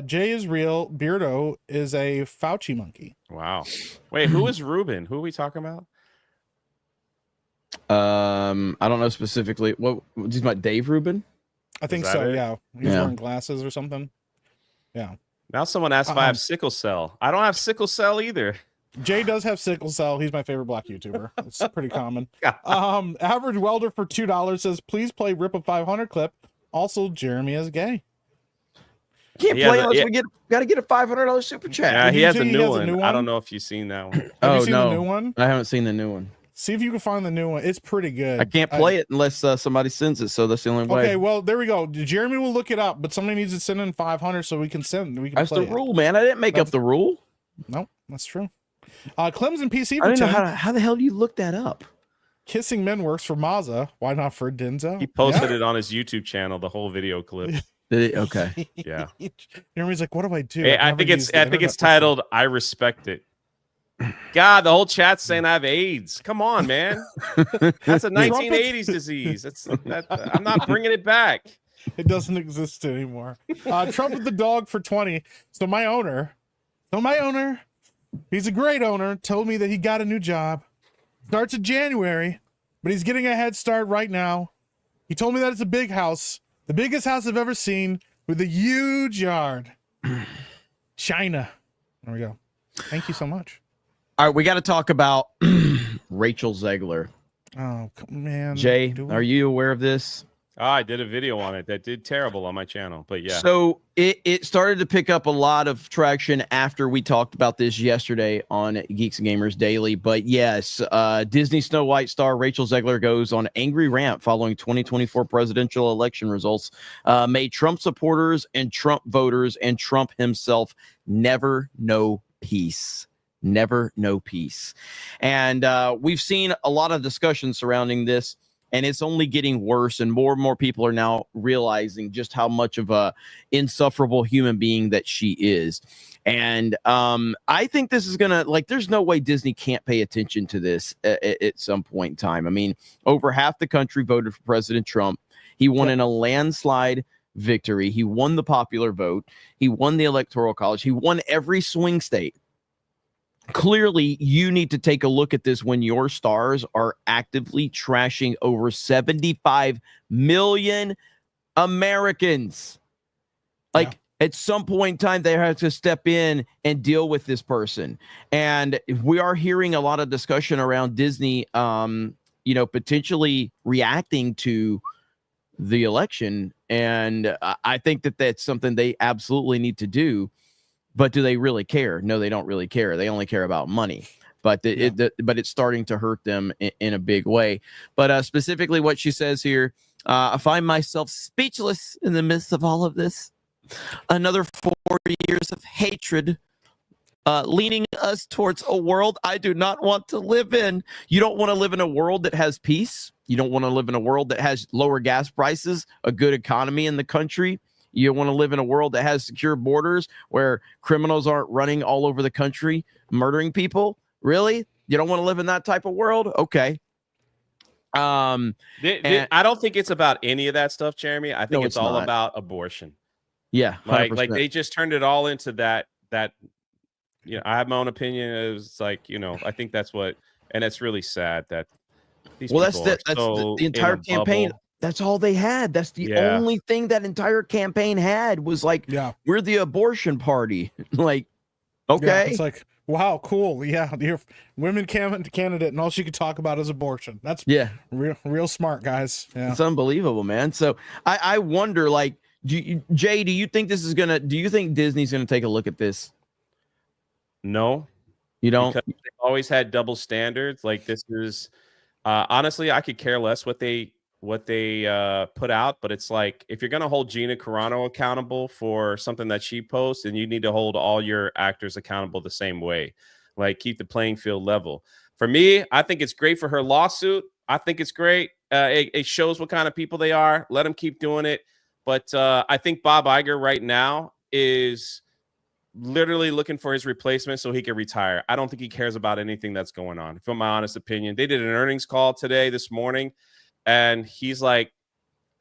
Jay is real. Beardo is a Fauci monkey. Wow. Wait, who is Ruben? Who are we talking about? I don't know specifically. What is my Dave Rubin? I think so. It? Yeah, he's wearing glasses or something. Yeah. Now someone asked if I have sickle cell. I don't have sickle cell either. Jay does have sickle cell. He's my favorite black YouTuber. It's pretty common. Average welder for $2 says, please play Rip a 500 clip. Also, Jeremy is gay. Can't play unless we got to get a $500 super chat. Yeah, he has a new one. I don't know if you've seen that one. Have you seen the new one? I haven't seen the new one. See if you can find the new one. It's pretty good. I can't play it unless somebody sends it, so that's the only way. Okay, well, there we go. Jeremy will look it up, but somebody needs to send in 500 so we can send. That's the rule, man. I didn't make up the rule. Nope, that's true. Clemson PC. I don't know how the hell do you look that up? Kissing Men works for Mazza. Why not for Denzel? He posted it on his YouTube channel, the whole video clip. Did it? Okay. Yeah. Jeremy's like, what do I do? Hey, I think it's titled "I Respect It." God, the whole chat's saying I have AIDS. Come on, man. That's a 1980s disease. I'm not bringing it back. It doesn't exist anymore. Trump with the dog for 20. So my owner, he's a great owner, told me that he got a new job. Starts in January, but he's getting a head start right now. He told me that it's a big house, the biggest house I've ever seen, with a huge yard. China. There we go. Thank you so much. All right, we got to talk about Rachel Zegler. Oh, man. Jay, are you aware of this? Oh, I did a video on it that did terrible on my channel, but yeah. So it started to pick up a lot of traction after we talked about this yesterday on Geeks Gamers Daily. But yes, Disney Snow White star Rachel Zegler goes on angry rant following 2024 presidential election results. Made Trump supporters and Trump voters and Trump himself never know peace. Never know peace. And we've seen a lot of discussion surrounding this, and it's only getting worse, and more people are now realizing just how much of a insufferable human being that she is. And I think this is gonna, like, there's no way Disney can't pay attention to this at some point in time. I mean, over half the country voted for President Trump. He won in a landslide victory. He won the popular vote. He won the electoral college. He won every swing state. Clearly, you need to take a look at this when your stars are actively trashing over 75 million Americans. Like, at some point in time, they have to step in and deal with this person. And we are hearing a lot of discussion around Disney, potentially reacting to the election. And I think that that's something they absolutely need to do. But do they really care? No, they don't really care. They only care about money. But but it's starting to hurt them in a big way. But specifically what she says here, I find myself speechless in the midst of all of this. Another 40 years of hatred leading us towards a world I do not want to live in. You don't want to live in a world that has peace. You don't want to live in a world that has lower gas prices, a good economy in the country. You want to live in a world that has secure borders where criminals aren't running all over the country, murdering people. Really? You don't want to live in that type of world? Okay. I don't think it's about any of that stuff, Jeremy. I think it's all about abortion. Yeah. 100%. Like they just turned it all into that, I have my own opinion. It's like, I think that's what, and it's really sad that these people that's the entire campaign. Bubble. That's all they had. That's the only thing that entire campaign had was like, we're the abortion party. Like, okay. Yeah, it's like, wow, cool. Yeah, you're women candidate, and all she could talk about is abortion. That's real smart, guys. Yeah, it's unbelievable, man. So I wonder, like, Jay, do you think Disney's gonna take a look at this? No, you don't. Because they've always had double standards. Like, this is honestly, I could care less what they put out, but it's like, if you're going to hold Gina Carano accountable for something that she posts, then you need to hold all your actors accountable the same way. Like, keep the playing field level. For me, I think it's great for her lawsuit. I think it's great. It shows what kind of people they are. Let them keep doing it. But I think Bob Iger right now is literally looking for his replacement so he can retire. I don't think he cares about anything that's going on, from my honest opinion. They did an earnings call this morning. And he's like,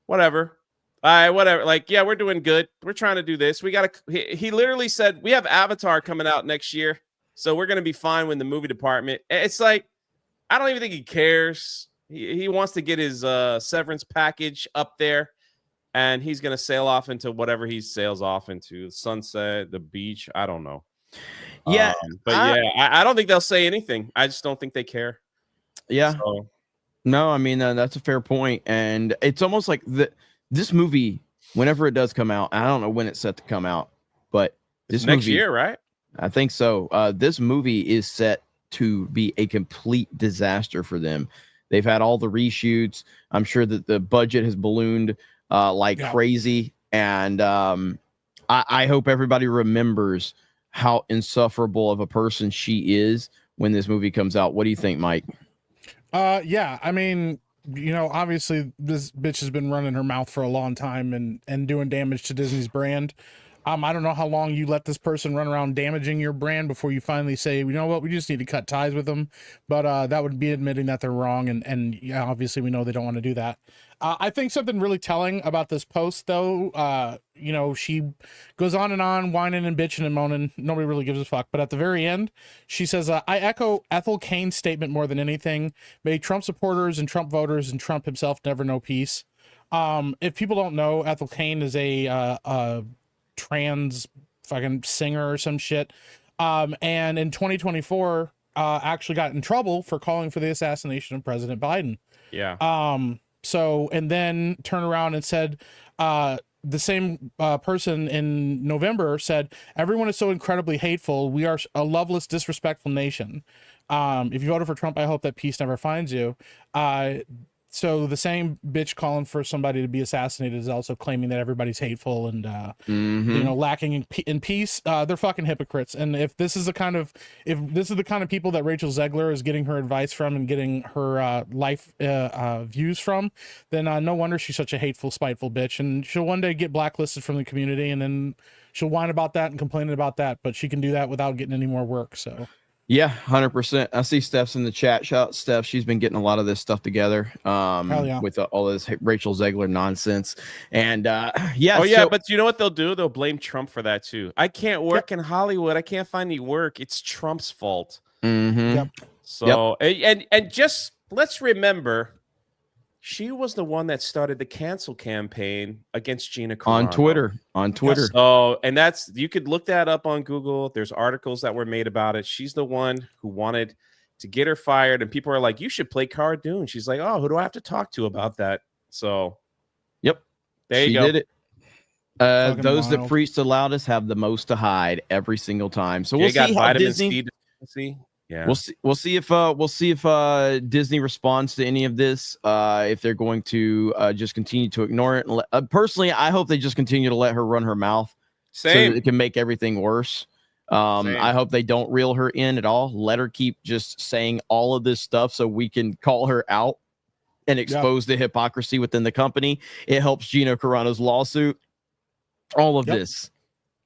whatever. All right, whatever. Like, yeah, we're doing good. We're trying to do this. We got to. He literally said we have Avatar coming out next year, so we're gonna be fine with the movie department. It's like I don't even think he cares. He wants to get his severance package up there, and he's gonna sail off into whatever he sails off into, the sunset, the beach. I don't know. Yeah, but I don't think they'll say anything. I just don't think they care. Yeah. So. No, I mean that's a fair point, and it's almost like this movie, whenever it does come out, I don't know when it's set to come out, but this next movie, year, right? I think so. This movie is set to be a complete disaster for them. They've had all the reshoots. I'm sure that the budget has ballooned like crazy, and I hope everybody remembers how insufferable of a person she is when this movie comes out. What do you think, Mike? Yeah, I mean, you know, obviously this bitch has been running her mouth for a long time and doing damage to Disney's brand. I don't know how long you let this person run around damaging your brand before you finally say, you know what, we just need to cut ties with them. But that would be admitting that they're wrong. And yeah, obviously we know they don't want to do that. I think something really telling about this post, though, you know, she goes on and on, whining and bitching and moaning. Nobody really gives a fuck. But at the very end, she says, I echo Ethel Cain's statement more than anything. May Trump supporters and Trump voters and Trump himself never know peace. If people don't know, Ethel Cain is a trans fucking singer or some shit. And in 2024, actually got in trouble for calling for the assassination of President Biden. Yeah. So, and then turn around and said, the same person in November said, everyone is so incredibly hateful. We are a loveless, disrespectful nation. If you voted for Trump, I hope that peace never finds you. So the same bitch calling for somebody to be assassinated is also claiming that everybody's hateful and you know, lacking in peace. They're fucking hypocrites. And if this is the kind of people that Rachel Zegler is getting her advice from and getting her life views from, then no wonder she's such a hateful, spiteful bitch. And she'll one day get blacklisted from the community, and then she'll whine about that and complain about that. But she can do that without getting any more work. So. Yeah, 100%. I see Steph's in the chat. Shout out Steph. She's been getting a lot of this stuff together with all this Rachel Zegler nonsense. And yeah. Oh, yeah. But you know what they'll do? They'll blame Trump for that, too. I can't work in Hollywood. I can't find any work. It's Trump's fault. Mm-hmm. So, and just let's remember, she was the one that started the cancel campaign against Gina Carano. On Twitter. So, and you could look that up on Google. There's articles that were made about it. She's the one who wanted to get her fired. And people are like, you should play Cara Dune. She's like, oh, who do I have to talk to about that? So, yep. There you go. Did it. Those that preach the loudest have the most to hide every single time. So we'll see how Disney. Yeah, we'll see if Disney responds to any of this. If they're going to just continue to ignore it. And personally, I hope they just continue to let her run her mouth. So that it can make everything worse. I hope they don't reel her in at all. Let her keep just saying all of this stuff so we can call her out and expose the hypocrisy within the company. It helps Gina Carano's lawsuit. All of this.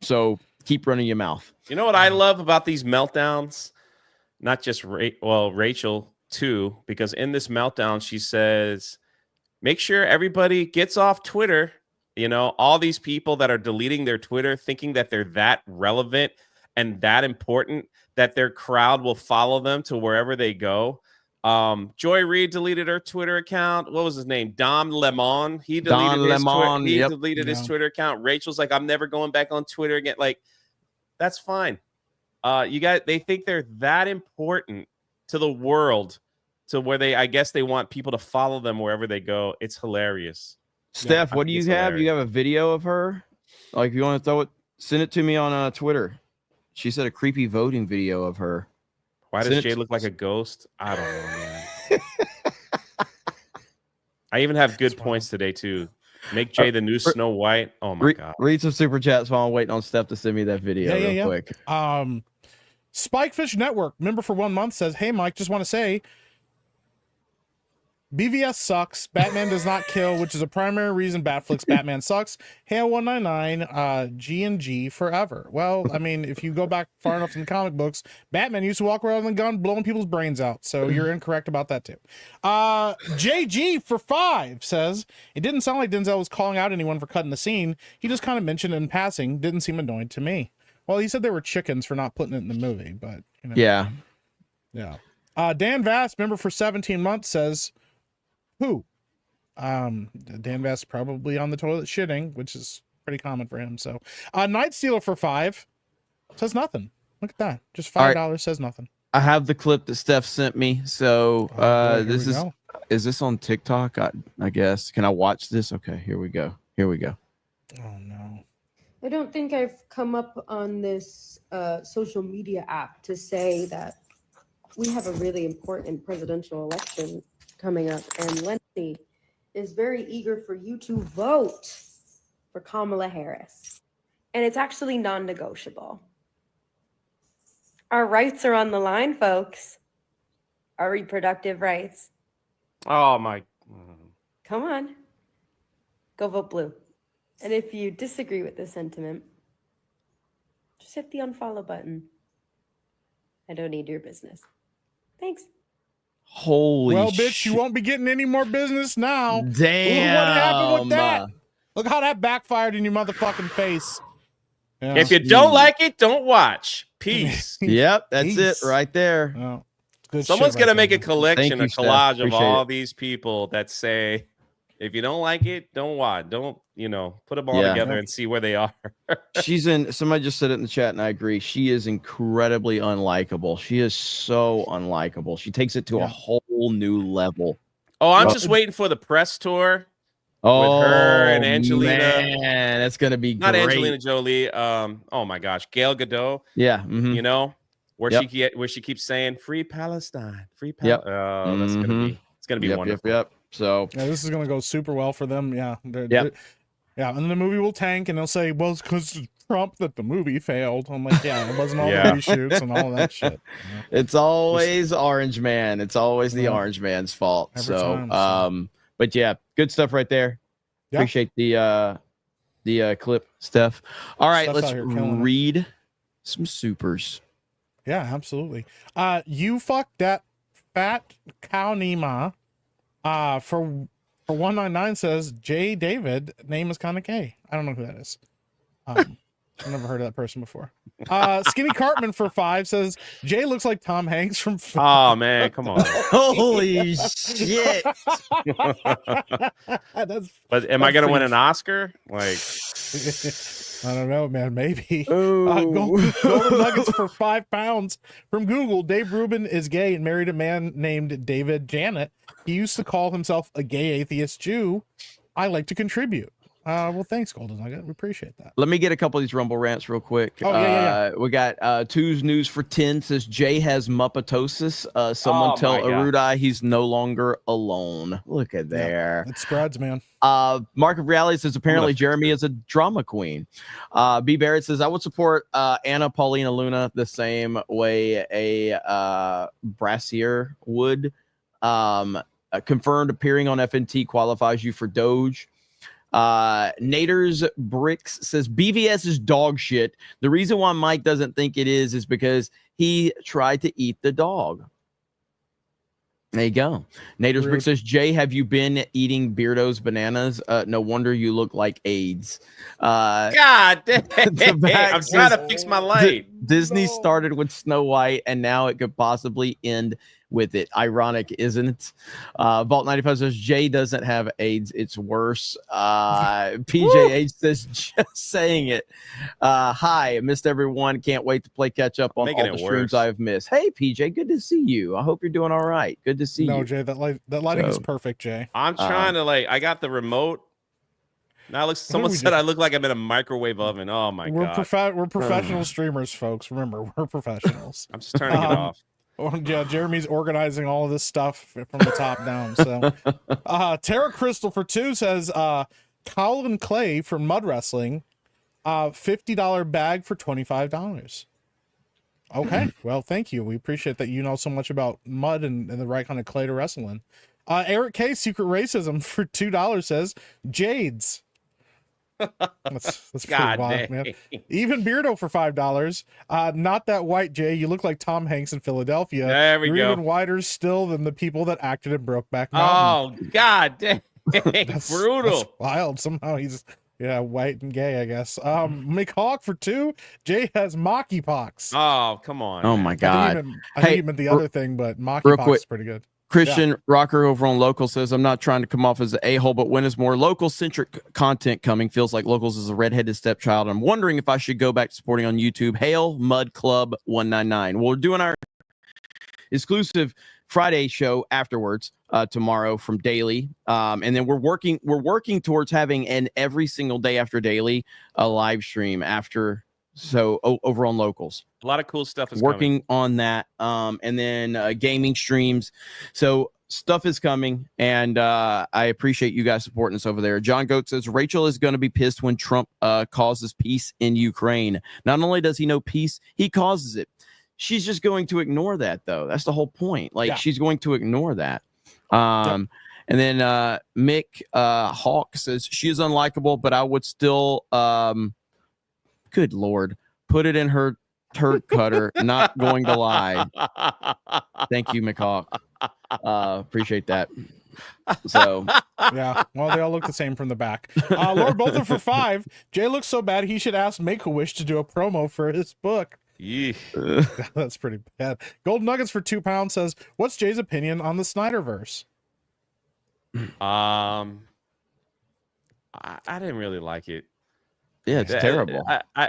So keep running your mouth. You know what I love about these meltdowns? Not just Rachel too, because in this meltdown, she says, make sure everybody gets off Twitter. You know, all these people that are deleting their Twitter, thinking that they're that relevant and that important that their crowd will follow them to wherever they go. Joy Reid deleted her Twitter account. What was his name? Dom Lemon. He deleted his Twitter account. Rachel's like, I'm never going back on Twitter again. Like, that's fine. They think they're that important to the world to where I guess they want people to follow them wherever they go. It's hilarious. Steph, what do you have? Hilarious. You have a video of her? Like, if you want to throw it, send it to me on Twitter. She said a creepy voting video of her. Why does Jay look like a ghost? I don't know, man. I even have good points today, too. Make Jay the new Snow White. Oh, my God. Read some super chats while I'm waiting on Steph to send me that video real quick. Spikefish Network, member for 1 month, says, hey, Mike, just want to say, BVS sucks. Batman does not kill, which is a primary reason Batflix Batman sucks. Hail 199, G&G forever. Well, I mean, if you go back far enough in the comic books, Batman used to walk around with a gun blowing people's brains out. So you're incorrect about that too. JG for 5 says, it didn't sound like Denzel was calling out anyone for cutting the scene. He just kind of mentioned it in passing. Didn't seem annoyed to me. Well, he said they were chickens for not putting it in the movie, but you know. Yeah. Yeah. Dan Vass, member for 17 months, says, who? Dan Vass probably on the toilet shitting, which is pretty common for him. So, Night Stealer for 5 says nothing. Look at that. Just $5 says nothing. I have the clip that Steph sent me. So, this is this on TikTok? I guess. Can I watch this? Okay, here we go. Here we go. Oh no. I don't think I've come up on this social media app to say that we have a really important presidential election coming up, and Lenny is very eager for you to vote for Kamala Harris. And it's actually non-negotiable. Our rights are on the line, folks. Our reproductive rights. Oh my. Come on. Go vote blue. And if you disagree with this sentiment, just hit the unfollow button. I don't need your business. Thanks. Holy well, bitch, you won't be getting any more business now. Damn. Ooh, what happened with that? Look how that backfired in your motherfucking face. Yeah. If you don't like it, don't watch. Peace. Yep, that's it right there. Oh, someone's right gonna make there. a collection, you, a collage Steph. of all Appreciate these people that say, if you don't like it, don't watch. Don't, put them all together and see where they are. Somebody just said it in the chat, and I agree. She is incredibly unlikable. She is so unlikable. She takes it to a whole new level. Oh, I'm just waiting for the press tour with her and Angelina. Man, that's gonna be not great. Angelina Jolie. Oh my gosh, Gail Gadot. Yeah, mm-hmm. Where she keeps saying "Free Palestine, Free Palestine." Oh, that's gonna be wonderful. Yep. So yeah, this is gonna go super well for them. Yeah. Yeah, and the movie will tank, and they'll say, "Well, it's because Trump that the movie failed." I'm like, "Yeah, it wasn't all the reshoots and all that shit." Yeah. It's always Orange Man. It's always the Orange Man's fault. But yeah, good stuff right there. Yeah. Appreciate the clip, Steph. All right, Steph's let's read some supers. Yeah, absolutely. You fucked that fat cow Nima. For 199 says J. David, name is kind of gay. I don't know who that is. I've never heard of that person before. Skinny Cartman for 5 says Jay looks like Tom Hanks from. Oh man, come on! Holy shit! But am I gonna win an Oscar? Like, I don't know, man. Maybe. Golden Nuggets for £5 from Google. Dave Rubin is gay and married a man named David Janet. He used to call himself a gay atheist Jew. I like to contribute. Well, thanks, Golden Nugget. We appreciate that. Let me get a couple of these Rumble rants real quick. Oh, yeah. We got Two's News for 10 says Jay has muppetosis. Someone tell Arudai he's no longer alone. Look at there. It spreads, man. Mark of Reality says apparently Jeremy is a drama queen. B. Barrett says I would support Anna Paulina Luna the same way a Brassier would. Confirmed appearing on FNT qualifies you for Doge. Nader's Bricks says BVS is dog shit. The reason why Mike doesn't think it is because he tried to eat the dog. There you go. Nader's Bricks says Jay, have you been eating Beardo's bananas? No wonder you look like AIDS. God damn. I'm trying to fix my light. Disney started with Snow White and now it could possibly end with it. Ironic, isn't it? Vault 95 says Jay doesn't have AIDS, it's worse. PJH says just saying it. Hi, missed everyone. Can't wait to play catch up on Making all the streams I've missed. Hey PJ, good to see you. I hope you're doing all right. Good to see you. No, Jay, that lighting is perfect, Jay. I'm trying to I got the remote. Now someone said I look like I'm in a microwave oven. Oh my god. We're professional streamers, folks. Remember, we're professionals. I'm just turning it off. Yeah, Jeremy's organizing all of this stuff from the top down. So, Tara Crystal for 2 says, Colin Clay from Mud Wrestling, $50 bag for $25. Okay, well, thank you. We appreciate that you know so much about mud and the right kind of clay to wrestle in. Eric K. Secret Racism for $2 says Jades. That's pretty God wild, man. Even Beardo for $5. Not that white, Jay. You look like Tom Hanks in Philadelphia. There we You're go. even whiter still than the people that acted in Brokeback Mountain. Oh, God dang. That's Brutal. That's wild. Somehow he's white and gay, I guess. McHawk for 2. Jay has monkeypox. Oh, come on. Oh man. my God. I think he meant the other thing, but real monkeypox quick. is pretty good. Christian Rocker over on Local says, I'm not trying to come off as an a-hole, but when is more local-centric content coming? Feels like Locals is a redheaded stepchild. I'm wondering if I should go back to supporting on YouTube. Hail Mud Club 199. We're doing our exclusive Friday show afterwards tomorrow from Daily. And then we're working towards having an every single day after Daily a live stream after. So over on Locals. A lot of cool stuff is working on that. And then gaming streams. So stuff is coming, and I appreciate you guys supporting us over there. John Goat says Rachel is going to be pissed when Trump causes peace in Ukraine. Not only does he know peace, he causes it. She's just going to ignore that, though. That's the whole point. Like, she's going to ignore that. And then Mick Hawk says she is unlikable, but I would still good Lord, put it in her turd cutter. Not going to lie. Thank you, McHawk. Appreciate that. So yeah, well, they all look the same from the back. Lord Bolton for 5. Jay looks so bad he should ask Make-A-Wish to do a promo for his book. Yeah. That's pretty bad. Gold Nuggets for £2 says, what's Jay's opinion on the Snyderverse? I didn't really like it. Yeah, it's terrible.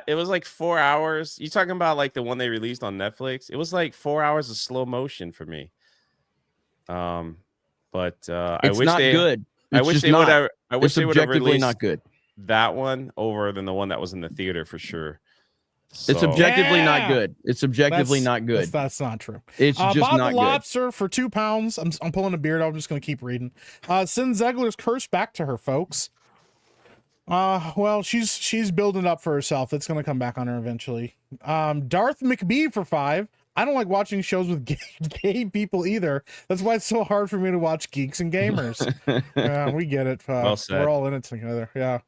It was like 4 hours. You talking about like the one they released on Netflix? It was like 4 hours of slow motion for me. But I wish not good. I wish they would have. I wish it's they would have objectively released not good. that one over than the one that was in the theater for sure. It's objectively not good. It's objectively not good. That's not true. It's just Bob not the Lobster for £2. I'm pulling a beard. I'm just going to keep reading. Send Zegler's curse back to her, folks. Well, she's building up for herself. It's going to come back on her eventually. Darth McBee for 5. I don't like watching shows with gay people either. That's why it's so hard for me to watch Geeks and Gamers. Yeah, we get it. Well said. We're all in it together. Yeah.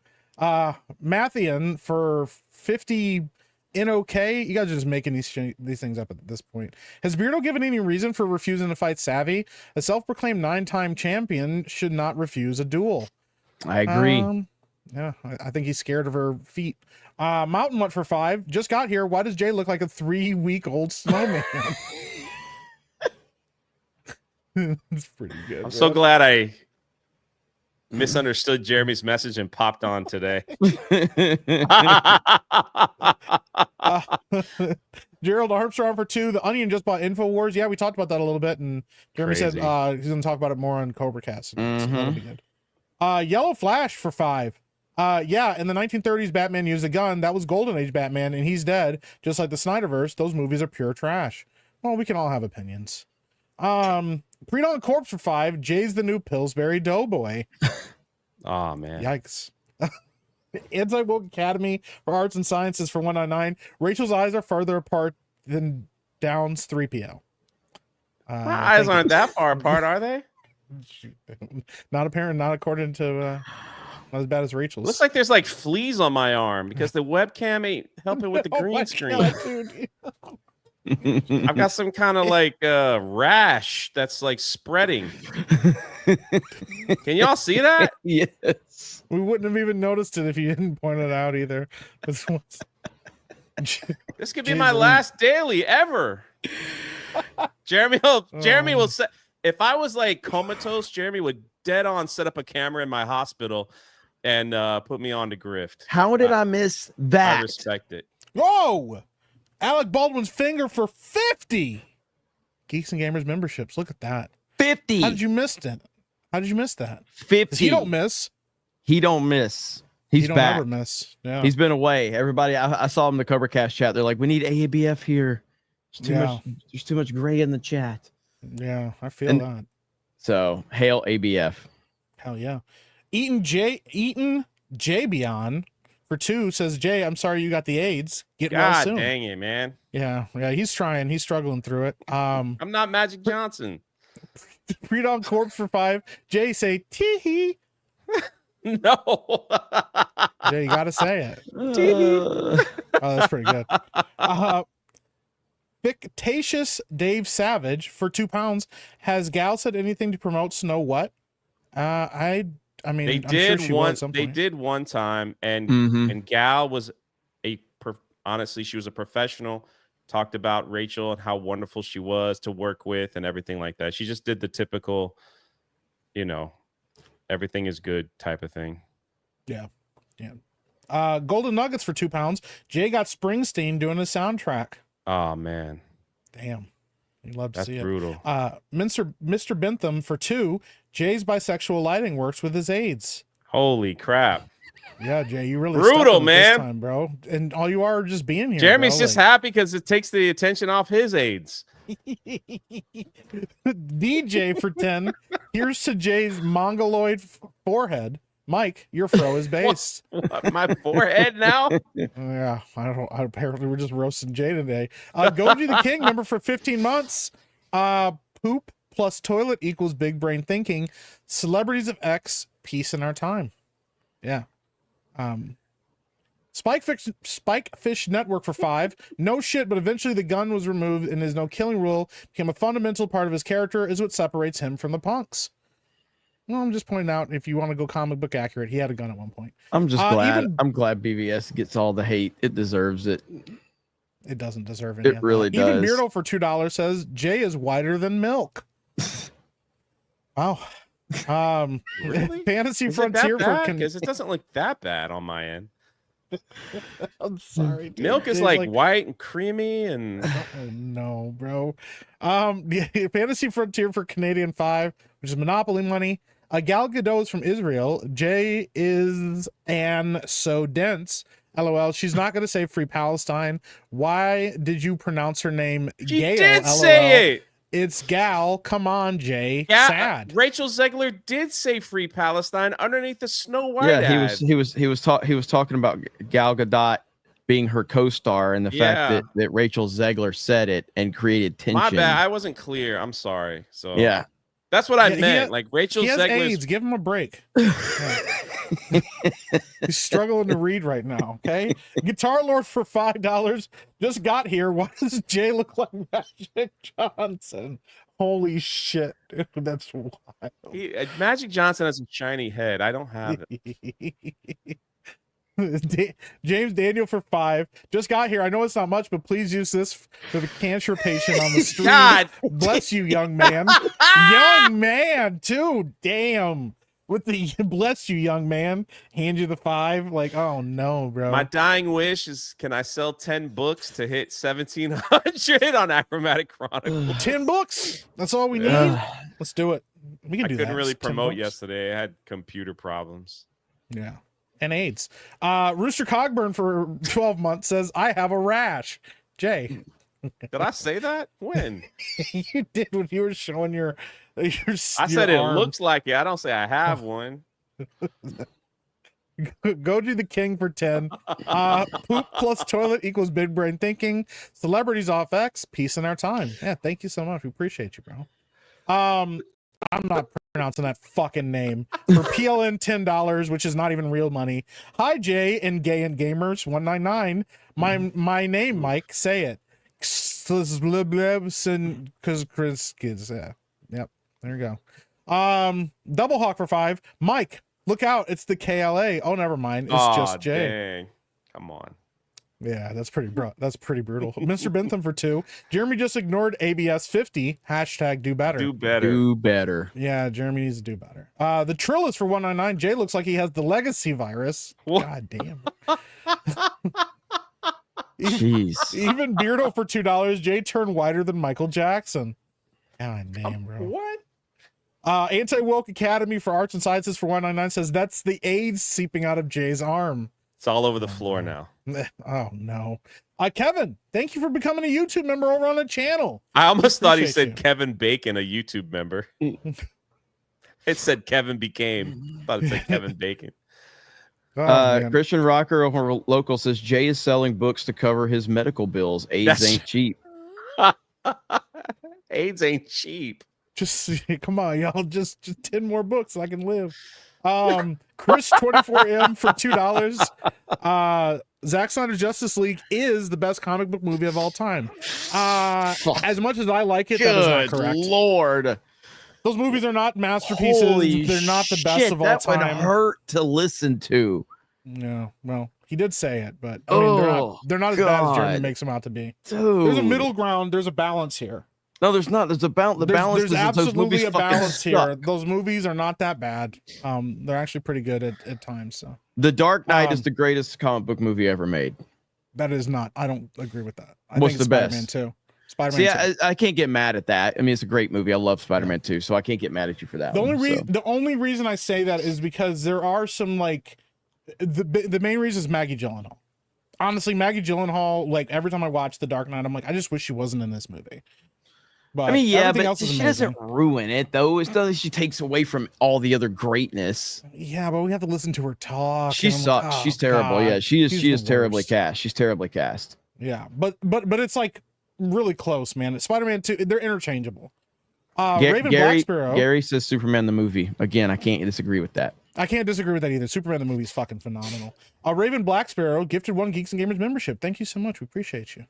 Mathian for 50 NOK. You guys are just making these things up at this point. Has Beardo given any reason for refusing to fight Savvy? A self-proclaimed 9-time champion should not refuse a duel. I agree. Yeah, I think he's scared of her feet. Mountain went for 5. Just got here. Why does Jay look like a 3-week-old snowman? It's pretty good. I'm so glad I misunderstood Jeremy's message and popped on today. Gerald Armstrong for 2. The Onion just bought Infowars. Yeah, we talked about that a little bit, and Jeremy said he's going to talk about it more on Cobra Cast. So that'll be good. Yellow Flash for 5. Yeah, in the 1930s, Batman used a gun. That was Golden Age Batman, and he's dead. Just like the Snyderverse, those movies are pure trash. Well, we can all have opinions. Pre-Dawn Corpse for 5. Jay's the new Pillsbury Doughboy. Oh, man. Yikes. Anti-Woke Academy for Arts and Sciences for 199. Rachel's eyes are farther apart than Down's 3PO. My eyes aren't that far apart, are they? Not apparent, not according to not as bad as Rachel's. Looks like there's like fleas on my arm because the webcam ain't helping with the green screen. God, I've got some kind of like rash that's like spreading. Can y'all see that? Yes. We wouldn't have even noticed it if you didn't point it out either. This could be my last daily ever. Jeremy will say, if I was like comatose, Jeremy would dead on set up a camera in my hospital and put me on to grift. How did I miss that? I respect it. Whoa! Alec Baldwin's finger for 50. Geeks and Gamers memberships. Look at that. 50. How did you miss it? How did you miss that? 50. He don't miss. He don't miss. He's don't back. Ever miss. Yeah. He's been away. Everybody, I saw him in the Cobra Cast chat. They're like, we need AABF here. There's too much gray in the chat. Yeah, I feel that. So hail ABF. Hell yeah. Eaton Jabion for 2 says, Jay, I'm sorry you got the AIDS. Get well soon. Dang it, man. Yeah, he's trying. He's struggling through it. I'm not Magic Johnson. Pre-dawn corpse for 5. Jay, say tee. No. Jay, you gotta say it. Uh, Oh, that's pretty good. Fictitious Dave Savage for £2. Has Gal said anything to promote Snow What? I mean, They I'm did sure she will one. at some They point. did one time, and Mhm. and Gal was honestly, she was a professional. Talked about Rachel and how wonderful she was to work with and everything like that. She just did the typical, everything is good type of thing. Yeah. Golden Nuggets for £2. Jay got Springsteen doing a soundtrack. Oh man, Damn. You'd love to that's see brutal. it. Mr. Bentham for 2. Jay's bisexual lighting works with his aids. Holy crap. Yeah, Jay, you really Brutal, stepped in it man. this time, bro. And all you are just being here. Jeremy's bro. just happy because it takes the attention off his aids. DJ for 10. Here's to Jay's mongoloid forehead. Mike, your fro is based. What, my forehead now? Yeah, apparently we're just roasting Jay today. Goji the King, member for 15 months. Poop plus toilet equals big brain thinking. Celebrities of X, peace in our time. Yeah. Spikefish Network for 5. No shit, but eventually the gun was removed and his no killing rule became a fundamental part of his character, is what separates him from the punks. Well, I'm just pointing out, if you want to go comic book accurate, he had a gun at one point. I'm just glad. I'm glad BVS gets all the hate. It deserves it. It doesn't deserve it. It really does. Even Beardo for $2 says Jay is whiter than milk. Wow. Really? Fantasy Is Frontier it that for bad? 'Cause it doesn't look that bad on my end. I'm sorry, dude. Milk is It's like white and creamy and oh no, bro. Fantasy Frontier for Canadian 5, which is Monopoly money. Gal Gadot is from Israel. Jay is so dense. LOL. She's not going to say Free Palestine. Why did you pronounce her name Gail? did LOL. say it. It's Gal. Come on, Jay. Yeah, Sad. Rachel Zegler did say Free Palestine underneath the Snow White Yeah, ad. he was talking about Gal Gadot being her co-star and the fact that Rachel Zegler said it and created tension. My bad, I wasn't clear. I'm sorry. So yeah, that's what I meant. Like Rachel he has Zegler's AIDS. Give him a break. He's struggling to read right now. Okay, Guitar Lord for $5 just got here. Why does Jay look like Magic Johnson? Holy shit, dude, that's wild. Magic Johnson has a shiny head. I don't have it. James Daniel for 5 just got here. I know it's not much, but please use this for the cancer patient on the street. God bless you, young man. Young man, too. Damn. With the bless you, young man. Hand you the 5. Like, oh no, bro. My dying wish is, can I sell 10 books to hit 1,700 on Achromatic Chronicles? 10 books. That's all we need. Let's do it. We can do that. I couldn't really It's 10 promote books. yesterday. I had computer problems. Yeah. And AIDS. Rooster Cogburn for 12 months says, I have a rash. Jay. Did I say that? When? You did when you were showing your I said arm. it looks like it. I don't say I have one. Goji the King for 10. Poop plus toilet equals big brain thinking. Celebrities off X. Peace in our time. Yeah, thank you so much. We appreciate you, bro. I'm not pronouncing that fucking name. For PLN $10, which is not even real money. Hi, Jay and Gay and Gamers 199. My name, Mike. Say it. Because Chris kids. Yeah. Yep. There you go. Double Hawk for 5. Mike, look out. It's the KLA. Oh, never mind. It's just Jay. Dang. Come on. Yeah, that's pretty That's pretty brutal. Mr. Bentham for 2. Jeremy just ignored ABS 50. # do better. Do better. do better. Yeah, Jeremy needs to do better. The Trill is for 199. Jay looks like he has the legacy virus. What? God damn. Jeez. Even Beardo for $2. Jay turned whiter than Michael Jackson. God damn, bro. What? Anti-Woke Academy for Arts and Sciences for 199 says that's the AIDS seeping out of Jay's arm. It's all over the floor now. Oh no. Kevin, thank you for becoming a YouTube member over on the channel. I almost thought he Appreciate said you. Kevin Bacon, a YouTube member. It said Kevin became. I thought it said Kevin Bacon. Oh, man. Christian Rocker over local says Jay is selling books to cover his medical bills. AIDS That's- ain't cheap. AIDS ain't cheap. Just come on, y'all. Just 10 more books so I can live. Chris 24M for $2. Zack Snyder's Justice League is the best comic book movie of all time. As much as I like it, that is not correct. Lord. Those movies are not masterpieces. Holy They're not the best shit, of all that time. would hurt to listen to. No, well, he did say it, but I mean, they're not as bad as Jeremy makes them out to be. Dude. There's a middle ground. There's a balance here. No, there's not. There's a balance. The balance There's is that those absolutely movies a fucking balance here. suck. Those movies are not that bad. They're actually pretty good at times. So The Dark Knight is the greatest comic book movie ever made. that is not. I don't agree with that. I What's think it's the Spider-Man best? 2. Spider-Man 2. I can't get mad at that. I mean, it's a great movie. I love Spider-Man 2, so I can't get mad at you for that. The only reason I say that is because there are some like the main reason is Maggie Gyllenhaal. Honestly, Maggie Gyllenhaal, like every time I watch The Dark Knight, I'm like, I just wish she wasn't in this movie. But I mean, yeah, everything but else is she amazing. doesn't ruin it though. It's not that she takes away from all the other greatness. Yeah, but we have to listen to her talk. She and I'm sucks. like, oh, She's terrible. God. Yeah, she is. She's She the is terribly worst. cast. She's terribly cast. Yeah, but it's like really close, man. Spider-Man 2, they're interchangeable. Raven Black Sparrow. Gary says Superman the movie. Again, I can't disagree with that. I can't disagree with that either. Superman the movie is fucking phenomenal. Raven Black Sparrow gifted 1 Geeks and Gamers membership. Thank you so much. We appreciate you.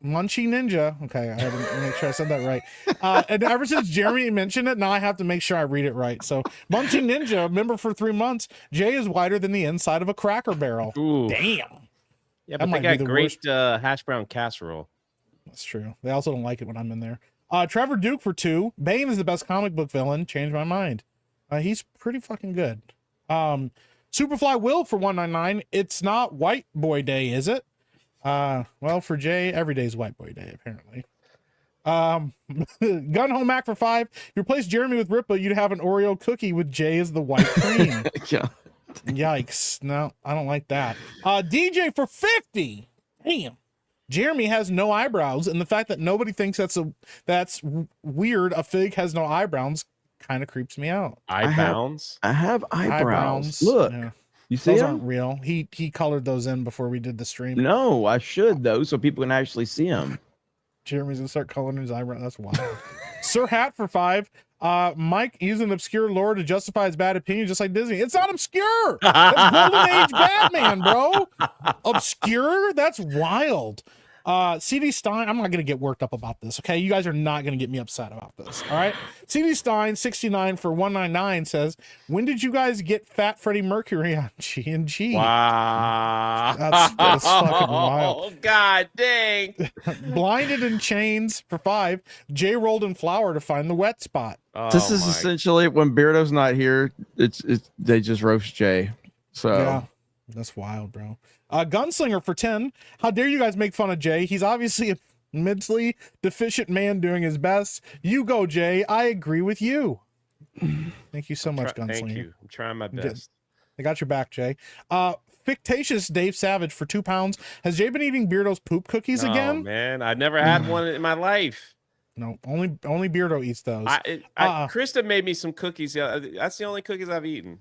Munchy Ninja. Okay, I had to make sure I said that right. And ever since Jeremy mentioned it, now I have to make sure I read it right. So Munchy Ninja, member for 3 months. Jay is wider than the inside of a Cracker Barrel. Ooh. Damn. Yeah, That but they might be got the great hash brown casserole. That's true. They also don't like it when I'm in there. Trevor Duke for 2. Bane is the best comic book villain. Changed my mind. He's pretty fucking good. Superfly Will for $1.99. It's not White Boy Day, is it? Well, for Jay, every day's White Boy Day, apparently. Gun Home Mac for 5. You replace Jeremy with Ripa, you'd have an Oreo cookie with Jay as the white cream. Yeah. Yikes. No, I don't like that. DJ for 50. Damn. Jeremy has no eyebrows, and the fact that nobody thinks that's weird. A fig has no eyebrows kind of creeps me out. Eyebrows? I have eyebrows. Look. Yeah. You see Those them? aren't real. He colored those in before we did the stream. No, I should though, so people can actually see them. Jeremy's gonna start coloring his eyebrow. That's wild. Sir Hat for 5. Mike using an obscure lore to justify his bad opinion, just like Disney. It's not obscure. That's Golden Age Batman, bro. Obscure? That's wild. CD Stein, I'm not gonna get worked up about this. Okay, you guys are not gonna get me upset about this. All right. CD Stein 69 for 199 says, when did you guys get Fat Freddie Mercury on G&G? Wow. That's fucking wild. Oh, God dang. Blinded in Chains for 5. Jay rolled in flour to find the wet spot. This is essentially when Beardo's not here, it's they just roast Jay. So yeah, that's wild, bro. Gunslinger for 10. How dare you guys make fun of Jay? He's obviously a mentally deficient man doing his best. You go, Jay. I agree with you. Thank you so much, Gunslinger. Thank you. I'm trying my best. I got your back, Jay. Fictitious Dave Savage for £2. Has Jay been eating Beardo's poop cookies again? Oh, man. I never had one in my life. No, only Beardo eats those. Krista made me some cookies. Yeah, that's the only cookies I've eaten.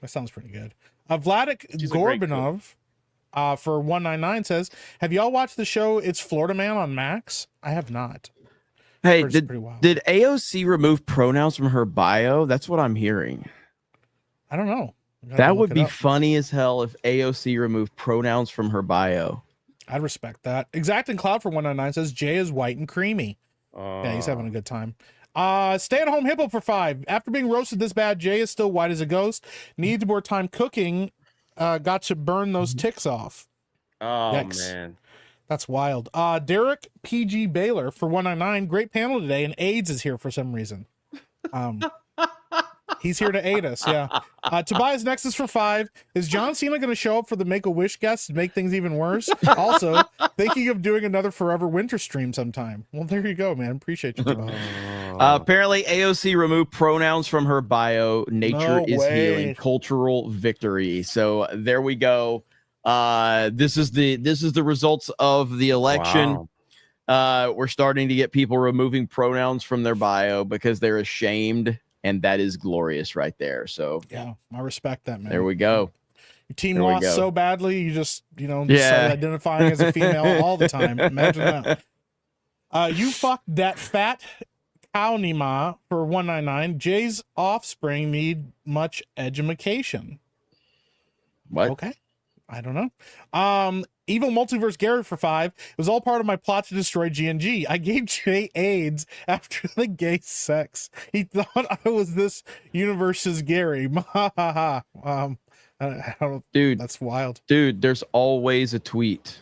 That sounds pretty good. Vladik Gorbanov for $1.99 says, have y'all watched the show It's Florida Man on Max? I have not. Hey, did AOC remove pronouns from her bio? That's what I'm hearing. I don't know. That would be funny as hell if AOC removed pronouns from her bio. I'd respect that. Exacting Cloud for $1.99 says Jay is white and creamy. Yeah, he's having a good time. Stay at home hippo for 5. After being roasted this bad, Jay is still white as a ghost. Needs more time cooking. Got to burn those ticks off. Oh, Yikes. man. That's wild. Derek PG Baylor for $1.99. Great panel today, and AIDS is here for some reason. He's here to aid us, yeah. Tobias Nexus for 5. Is John Cena going to show up for the Make-A-Wish guests to make things even worse? Also, thinking of doing another Forever Winter stream sometime. Well, there you go, man. Appreciate you, Tobias. Apparently, AOC removed pronouns from her bio. Nature is healing. Cultural victory. So there we go. This is the results of the election. Wow. We're starting to get people removing pronouns from their bio because they're ashamed. And that is glorious right there. So yeah, I respect that, man. There we go. Your team lost so badly, you just, start identifying as a female all the time. Imagine that. You fucked that fat cow Nima for 199. Jay's offspring need much education. What? Okay. I don't know. Evil Multiverse Gary for 5. It was all part of my plot to destroy GNG. I gave Jay AIDS after the gay sex. He thought I was this universe's Gary. I don't, Dude, that's wild. Dude, there's always a tweet.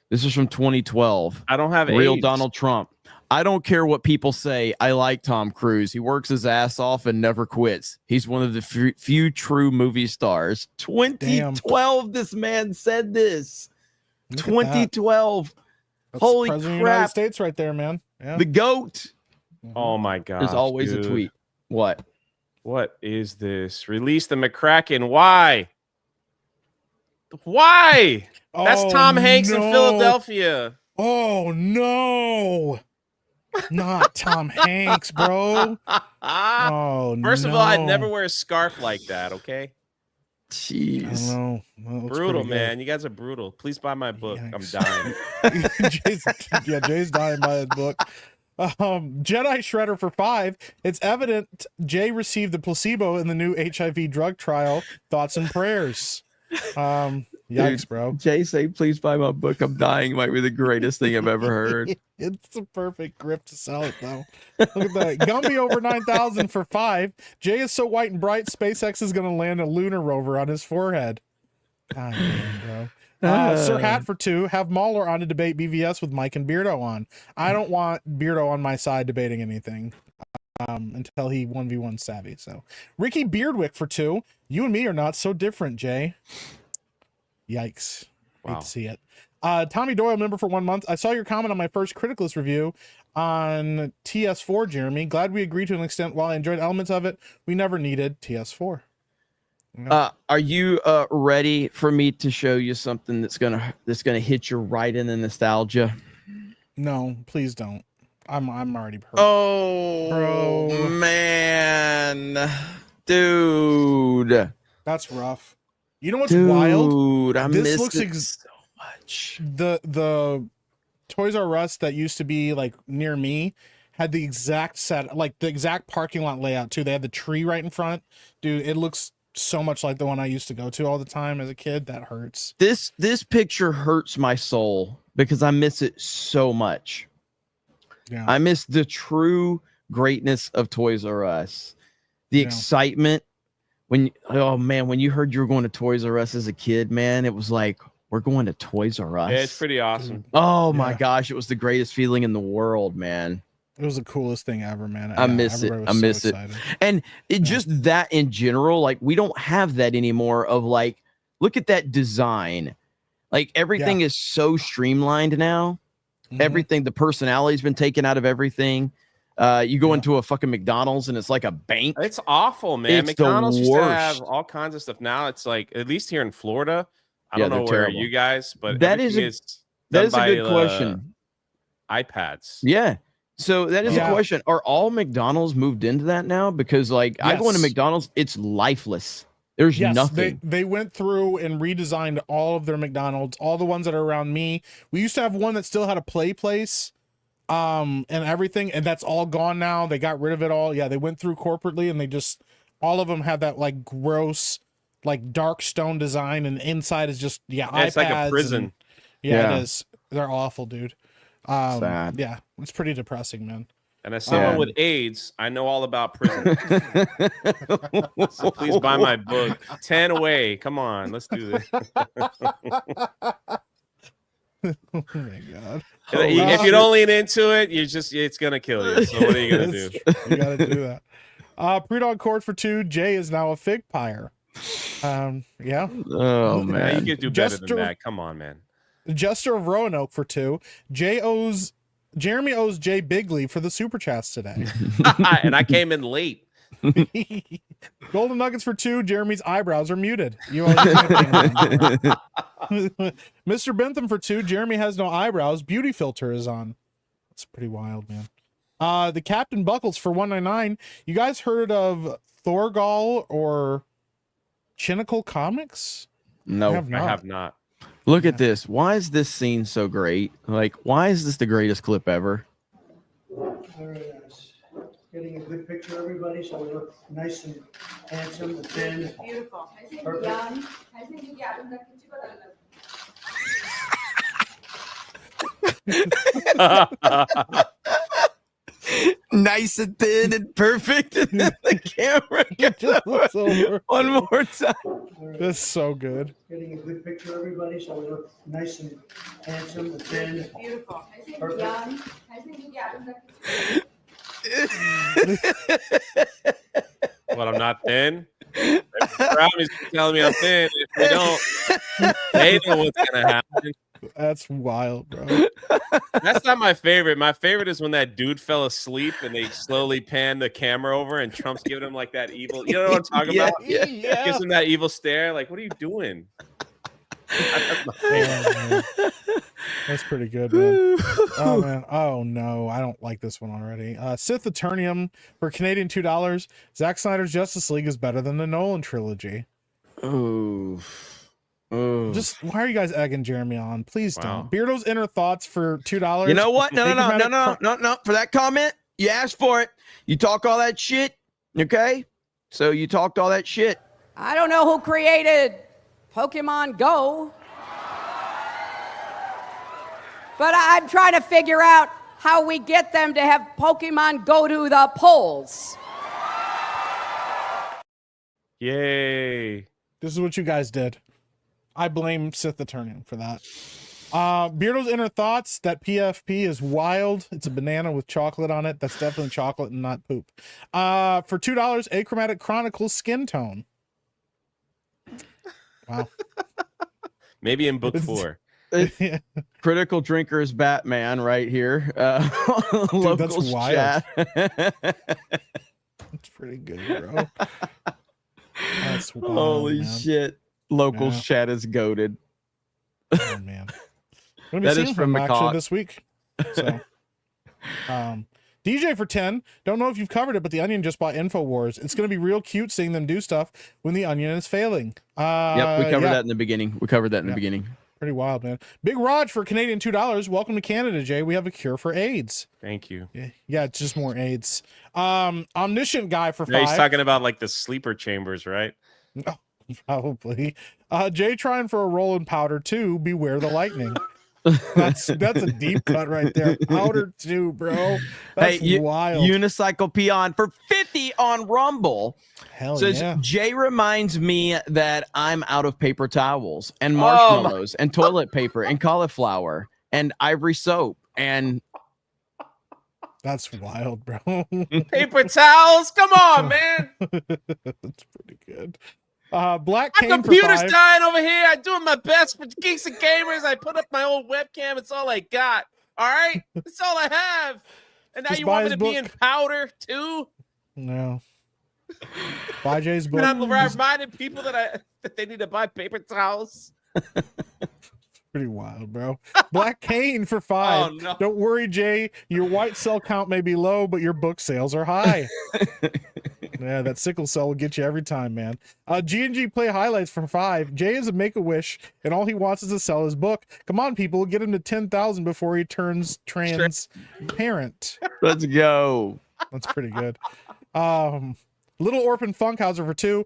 This is from 2012. I don't have Real AIDS. Donald Trump. I don't care what people say. I like Tom Cruise. He works his ass off and never quits. He's one of the few true movie stars. 2012, this man said this. Look at 2012. That's Holy President of the United crap. States right there, man. Yeah. The GOAT. Oh my god. There's always a tweet. What? What is this? Release the McCracken. Why? Why? That's Oh, Tom Hanks in no. Philadelphia. Oh no. Not Tom Hanks, bro. Oh, First of all, I'd no. never wear a scarf like that, okay? I Jeez. don't know. That looks Brutal, pretty good. man. You guys are brutal. Please buy my book. Yikes. I'm dying. Jay's dying by his book. Jedi Shredder for 5. It's evident Jay received the placebo in the new HIV drug trial. Thoughts and prayers. Yikes, bro. Jay say, please buy my book. I'm dying. Might be the greatest thing I've ever heard. It's a perfect grip to sell it, though. Look at that. Gumby over 9,000 for 5. Jay is so white and bright, SpaceX is going to land a lunar rover on his forehead. God damn, bro. Sir Hat for 2. Have Mauler on to debate BVS with Mike and Beardo on. I don't want Beardo on my side debating anything until he 1v1 savvy. So Ricky Beardwick for 2. You and me are not so different, Jay. Yikes. Wow. Hate to see it. Tommy Doyle, member for 1 month. I saw your comment on my first Criticalist review on TS4, Jeremy. Glad we agreed to an extent. While I enjoyed elements of it, we never needed TS4. Are you ready for me to show you something that's gonna hit you right in the nostalgia? No, please don't. I'm already hurt. Oh, Bro. man, dude, That's rough. You know what's wild? I This miss looks it so much. The Toys R Us that used to be like near me had the exact set, like the exact parking lot layout too. They had the tree right in front. Dude, it looks so much like the one I used to go to all the time as a kid. That hurts. This picture hurts my soul because I miss it so much. Yeah. I miss the true greatness of Toys R Us. The excitement when you heard you were going to Toys R Us as a kid, man, it was like, we're going to Toys R Us. Yeah, it's pretty awesome. Oh my gosh, it was the greatest feeling in the world, man. It was the coolest thing ever, man. I miss it. I miss it. And it just that in general, like we don't have that anymore of like, look at that design. Like everything is so streamlined now. Everything, the personality's been taken out of everything. You go into a fucking McDonald's and it's like a bank. It's awful, man. It's McDonald's the used to worst. have all kinds of stuff. Now it's like, at least here in Florida, I Yeah, don't know they're where terrible. you guys, but That is everything that done is a by, good question. iPads. Yeah. So that is a question. Are all McDonald's moved into that now? Because like I go into McDonald's, it's lifeless. There's nothing. They went through and redesigned all of their McDonald's, all the ones that are around me. We used to have one that still had a play place and everything, and that's all gone now. They got rid of it all. Yeah, they went through corporately and they just all of them have that like gross, like dark stone design, and inside is just It's like a prison. It is. They're awful, dude. Sad. Yeah, it's pretty depressing, man. And as someone with AIDS, I know all about prison. So please buy my book. 10 away. Come on, let's do this. Oh my god. If you don't lean into it, it's gonna kill you. So what are you gonna do? You gotta do that. Pre-dog cord for 2. Jay is now a fig pyre. Yeah. Oh man. You can do better than that. Come on, man. Jester of Roanoke for 2. Jeremy owes Jay Bigley for the super chats today. And I came in late. Golden Nuggets for 2. Jeremy's eyebrows are muted. Mr. Bentham for 2. Jeremy has no eyebrows. Beauty filter is on. That's pretty wild, man. The Captain Buckles for 199. You guys heard of Thorgal or Chinical Comics? No, I have not. Look at this. Why is this scene so great? Like, why is this the greatest clip ever? Very nice. Getting a good picture of everybody so we look nice and handsome and thin. Beautiful. Perfect. Nice and thin and perfect. The camera goes over. One more time. That's so good. Getting a good picture of everybody so we look nice and handsome and thin. Beautiful. Perfect. What, I'm not thin? Promise telling me I'm thin. If they don't, they know what's gonna happen. That's wild, bro. That's not my favorite. My favorite is when that dude fell asleep and they slowly pan the camera over and Trump's giving him like that evil. You know what I'm talking about? Yeah. Gives him that evil stare. Like, what are you doing? That's pretty good, man. Oh man. Oh no, I don't like this one already. Sith Eternium for Canadian $2. Zack Snyder's Justice League is better than the Nolan trilogy. Oh. Just why are you guys egging Jeremy on? Please Wow. don't. Beardo's Inner Thoughts for $2. You know what? No. For that comment, you asked for it. You talk all that shit. Okay? So you talked all that shit. I don't know who created Pokemon Go, but I'm trying to figure out how we get them to have Pokemon go to the polls. Yay. This is what you guys did. I blame Sith Eternium for that. Beardo's Inner Thoughts, that PFP is wild. It's a banana with chocolate on it. That's definitely chocolate and not poop. For $2, Achromatic Chronicles Skin Tone. Wow. Maybe in book 4. Critical Drinkers Batman right here. Dude, Locals that's wild. chat. That's pretty good, bro. That's wild, Holy man. shit. Locals Yeah. chat is goaded. Oh man. I'm gonna be That seeing is from him actually McCall. this week. So DJ for 10. Don't know if you've covered it, but the Onion just bought Infowars. It's gonna be real cute seeing them do stuff when the Onion is failing. Yep, we covered yeah, that in the beginning. Yeah. Pretty wild, man. Big Raj for Canadian $2. Welcome to Canada, Jay. We have a cure for AIDS. Thank you. Yeah, it's just more AIDS. Omniscient Guy for Yeah, he's 5. talking about like the sleeper chambers, right? Probably. Jay trying for a roll in powder 2. Beware the lightning. That's a deep cut right there. Powder 2, bro. That's wild. Unicycle Peon for 50 on Rumble. Hell Says yeah. Jay reminds me that I'm out of paper towels and marshmallows and toilet paper and cauliflower and ivory soap and That's wild, bro. Paper towels. Come on, man. That's pretty good. Black My Cane for computer's 5. dying over here. I'm doing my best for Geeks and Gamers. I put up my old webcam. It's all I got. All right? That's all I have. And now Just you buy want me his to be in book. powder too? No. Buy Jay's book. And I'm reminding people that they need to buy paper towels. Pretty wild, bro. Black Cane for 5. Oh, no. Don't worry, Jay. Your white cell count may be low, but your book sales are high. Yeah, that sickle cell will get you every time, man. G&G Play Highlights for 5. Jay is a Make-A-Wish, and all he wants is to sell his book. Come on, people. Get him to 10,000 before he turns transparent. let's go. That's pretty good. Little Orphan Funkhauser for 2.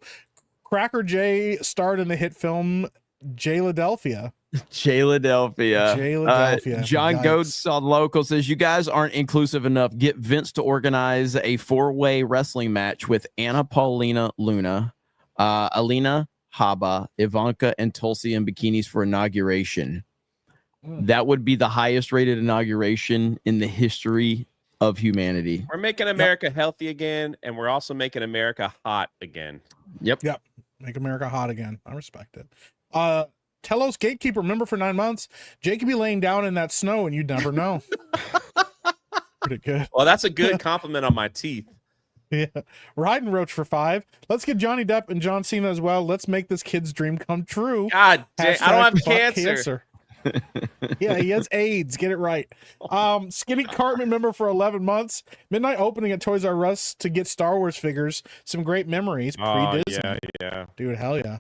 Cracker Jay starred in the hit film Jayladelphia. Jayladelphia. John Yikes. Goads on Local says, you guys aren't inclusive enough. Get Vince to organize a 4-way wrestling match with Anna Paulina Luna, Alina Haba, Ivanka, and Tulsi in bikinis for inauguration. That would be the highest rated inauguration in the history of humanity. We're making America healthy again, and we're also making America hot again. Yep. Make America hot again. I respect it. Telos Gatekeeper, member for 9 months. Jay could be laying down in that snow and you'd never know. Pretty good. Well, that's a good compliment on my teeth. Yeah. Riding Roach for 5. Let's get Johnny Depp and John Cena as well. Let's make this kid's dream come true. God, Jay, I don't have Hashtag fuck cancer. Yeah, he has AIDS. Get it right. Skinny Cartman member for 11 months. Midnight opening at Toys R Us to get Star Wars figures. Some great memories. Oh, Pre-Disney. yeah. Dude, hell yeah.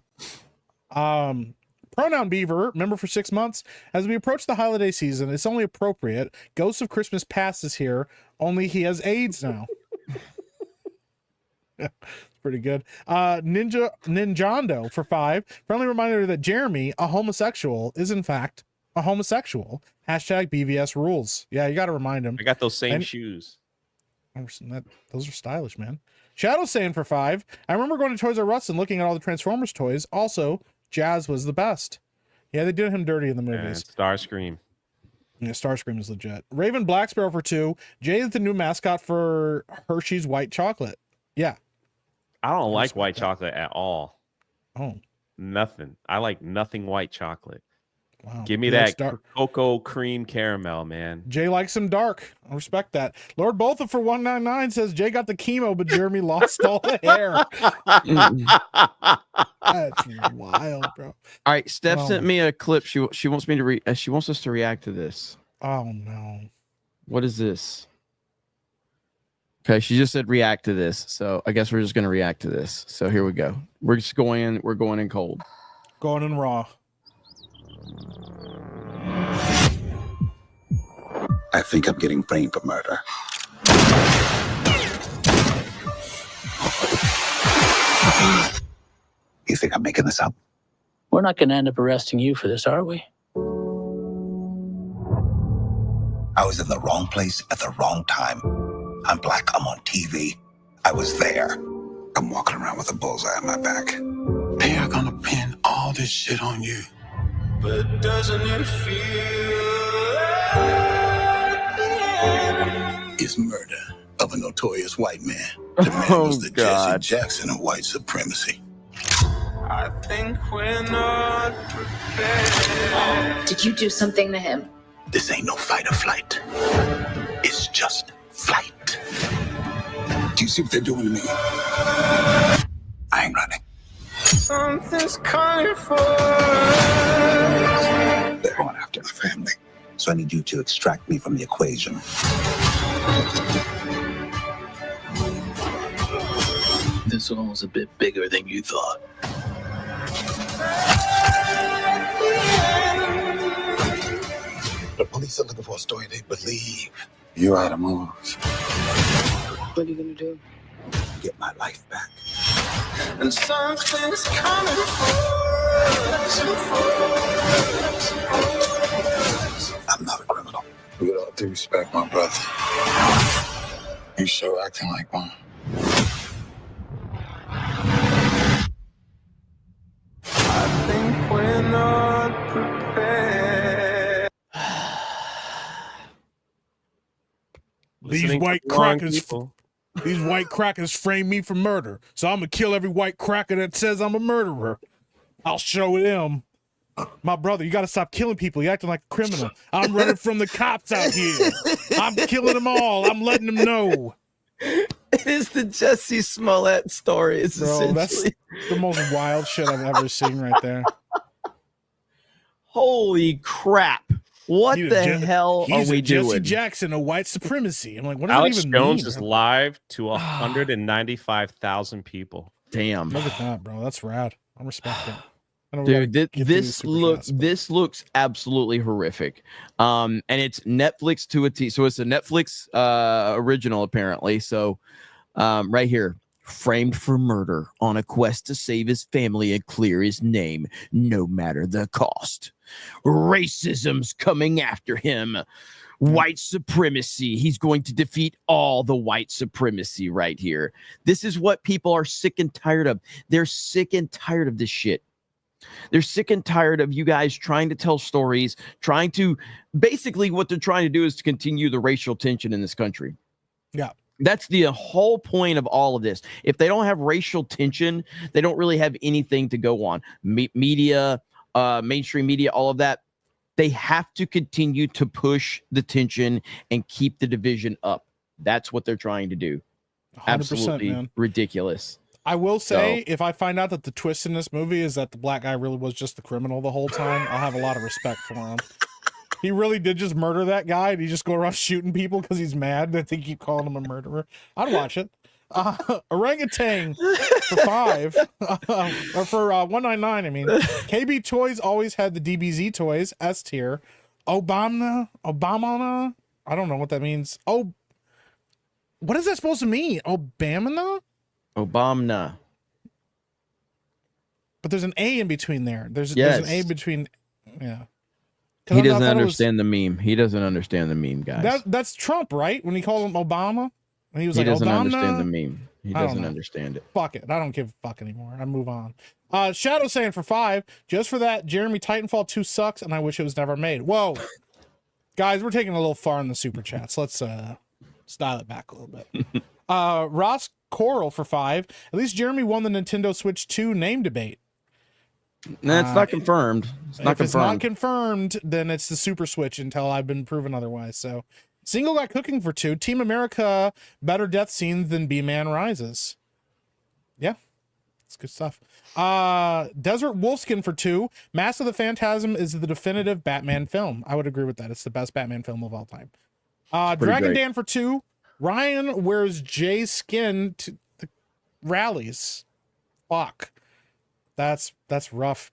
Pronoun Beaver, member for 6 months. As we approach the holiday season, it's only appropriate. Ghost of Christmas Past is here, only he has AIDS now. It's pretty good. Ninjando for 5. Friendly reminder that Jeremy, a homosexual, is in fact a homosexual. Hashtag BVS rules. Yeah, you got to remind him. I got those same shoes. Those are stylish, man. Shadow saying for 5. I remember going to Toys R Us and looking at all the Transformers toys. Also, Jazz was the best. Yeah, they did him dirty in the movies. Starscream. Yeah, Starscream is legit. Raven Black Sparrow for 2. Jay is the new mascot for Hershey's White Chocolate. Yeah. I don't like white chocolate at all. Oh. Nothing. I like nothing white chocolate. Wow. Give me that cocoa cream caramel, man. Jay likes him dark. I respect that. Lord Botha for 199 says Jay got the chemo, but Jeremy lost all the hair. That's wild, bro. All right, Steph sent me a clip. She wants me to she wants us to react to this. Oh no. What is this? Okay, she just said react to this. So I guess we're just gonna react to this. So here we go. We're going in cold. Going in raw. I think I'm getting framed for murder. You think I'm making this up? We're not going to end up arresting you for this, are we? I was in the wrong place at the wrong time. I'm black, I'm on TV. I was there. I'm walking around with a bullseye on my back. They are gonna pin all this shit on you. But doesn't it feel like is murder of a notorious white man. The man was the Jesse Jackson of white supremacy. I think we're not prepared. Did you do something to him? This ain't no fight or flight. It's just flight. Do you see what they're doing to me? I ain't running. Something's coming for us. They're going after my family. So I need you to extract me from the equation. This one was a bit bigger than you thought. The police are looking for a story they believe. You're out of moves. What are you gonna do? Get my life back. And something's coming for us. I'm not a criminal. With all due respect, my brother. You sure acting like one. I think we're not prepared. These white crackers frame me for murder, so I'm gonna kill every white cracker that says I'm a murderer. I'll show them. My brother, you gotta stop killing people. You're acting like a criminal. I'm running from the cops out here. I'm killing them all. I'm letting them know. It is the Jesse Smollett story. It's Bro, that's essentially the most wild shit I've ever seen right there. Holy crap. What the hell are we doing? Jesse Jackson of white supremacy. I'm like, what does Alex that even Jones mean? is live to 195,000 Damn. Look at that, bro. That's rad. I respect it. Dude, this looks absolutely horrific. And it's Netflix to a T. So it's a Netflix original, apparently. So right here. Framed for murder on a quest to save his family and clear his name, no matter the cost. Racism's coming after him. White supremacy. He's going to defeat all the white supremacy right here. This is what people are sick and tired of. They're sick and tired of this shit. They're sick and tired of you guys trying to tell stories, trying to basically what they're trying to do is to continue the racial tension in this country. Yeah. That's the whole point of all of this. If they don't have racial tension, they don't really have anything to go on. Media, mainstream media, all of that. They have to continue to push the tension and keep the division up. That's what they're trying to do. Absolutely man. Ridiculous. I will say, if I find out that the twist in this movie is that the black guy really was just the criminal the whole time, I'll have a lot of respect for him. He really did just murder that guy, and he just go around shooting people because he's mad that they keep calling him a murderer. I'd watch it. Orangutan for 5, or for 199. I mean, KB Toys always had the DBZ toys S tier. Obama. I don't know what that means. Oh, what is that supposed to mean? Obama. But there's an A in between there. There's an A between. Yeah. He doesn't understand the meme. He doesn't understand the meme, guys. That's Trump, right? When he called him Obama, and he was like, doesn't Obama? understand the meme. He doesn't understand it. Fuck it. I don't give a fuck anymore. I move on. Shadow saying for 5, just for that, Jeremy, Titanfall 2 sucks, and I wish it was never made. Whoa, guys, we're taking a little far in the super chats. Let's dial it back a little bit. Ross Coral for 5. At least Jeremy won the Nintendo Switch 2 name debate. No, it's not confirmed. It's not confirmed, then it's the Super Switch until I've been proven otherwise. So, Single got cooking for 2. Team America, better death scenes than B-Man Rises. Yeah, it's good stuff. Desert Wolfskin for 2. Mask of the Phantasm is the definitive Batman film. I would agree with that. It's the best Batman film of all time. Dragon Dan for 2. Ryan wears Jay's skin to the rallies. Fuck. That's rough.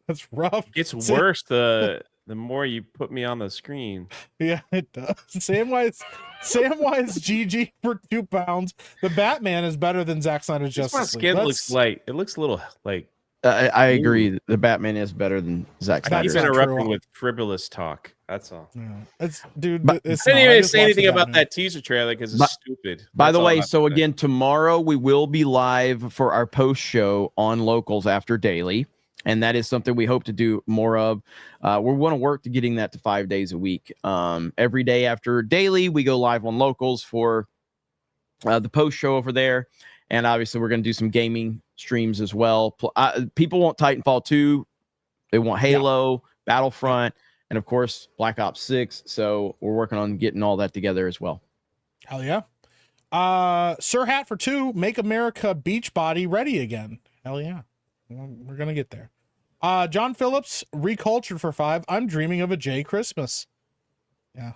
That's rough. It's worse the more you put me on the screen. Yeah, it does. Samwise GG for 2 pounds. The Batman is better than Zack Snyder's Justice League. Looks like it looks a little like. I agree. The Batman is better than Zack Snyder. He's interrupting with frivolous talk. That's all. Yeah. Dude. I didn't even say anything about that teaser trailer because it's stupid. By the way, so again, tomorrow we will be live for our post show on Locals after Daily, and that is something we hope to do more of. We want to work to getting that to 5 days a week. Every day after Daily, we go live on Locals for the post show over there, and obviously we're going to do some gaming streams as well. People want Titanfall 2, they want Halo, Battlefront, and of course Black Ops 6. So we're working on getting all that together as well. Hell yeah. Sir Hat for 2, make America Beachbody ready again. Hell yeah. We're gonna get there. John Phillips recultured for 5. I'm dreaming of a Jay Christmas. Yeah.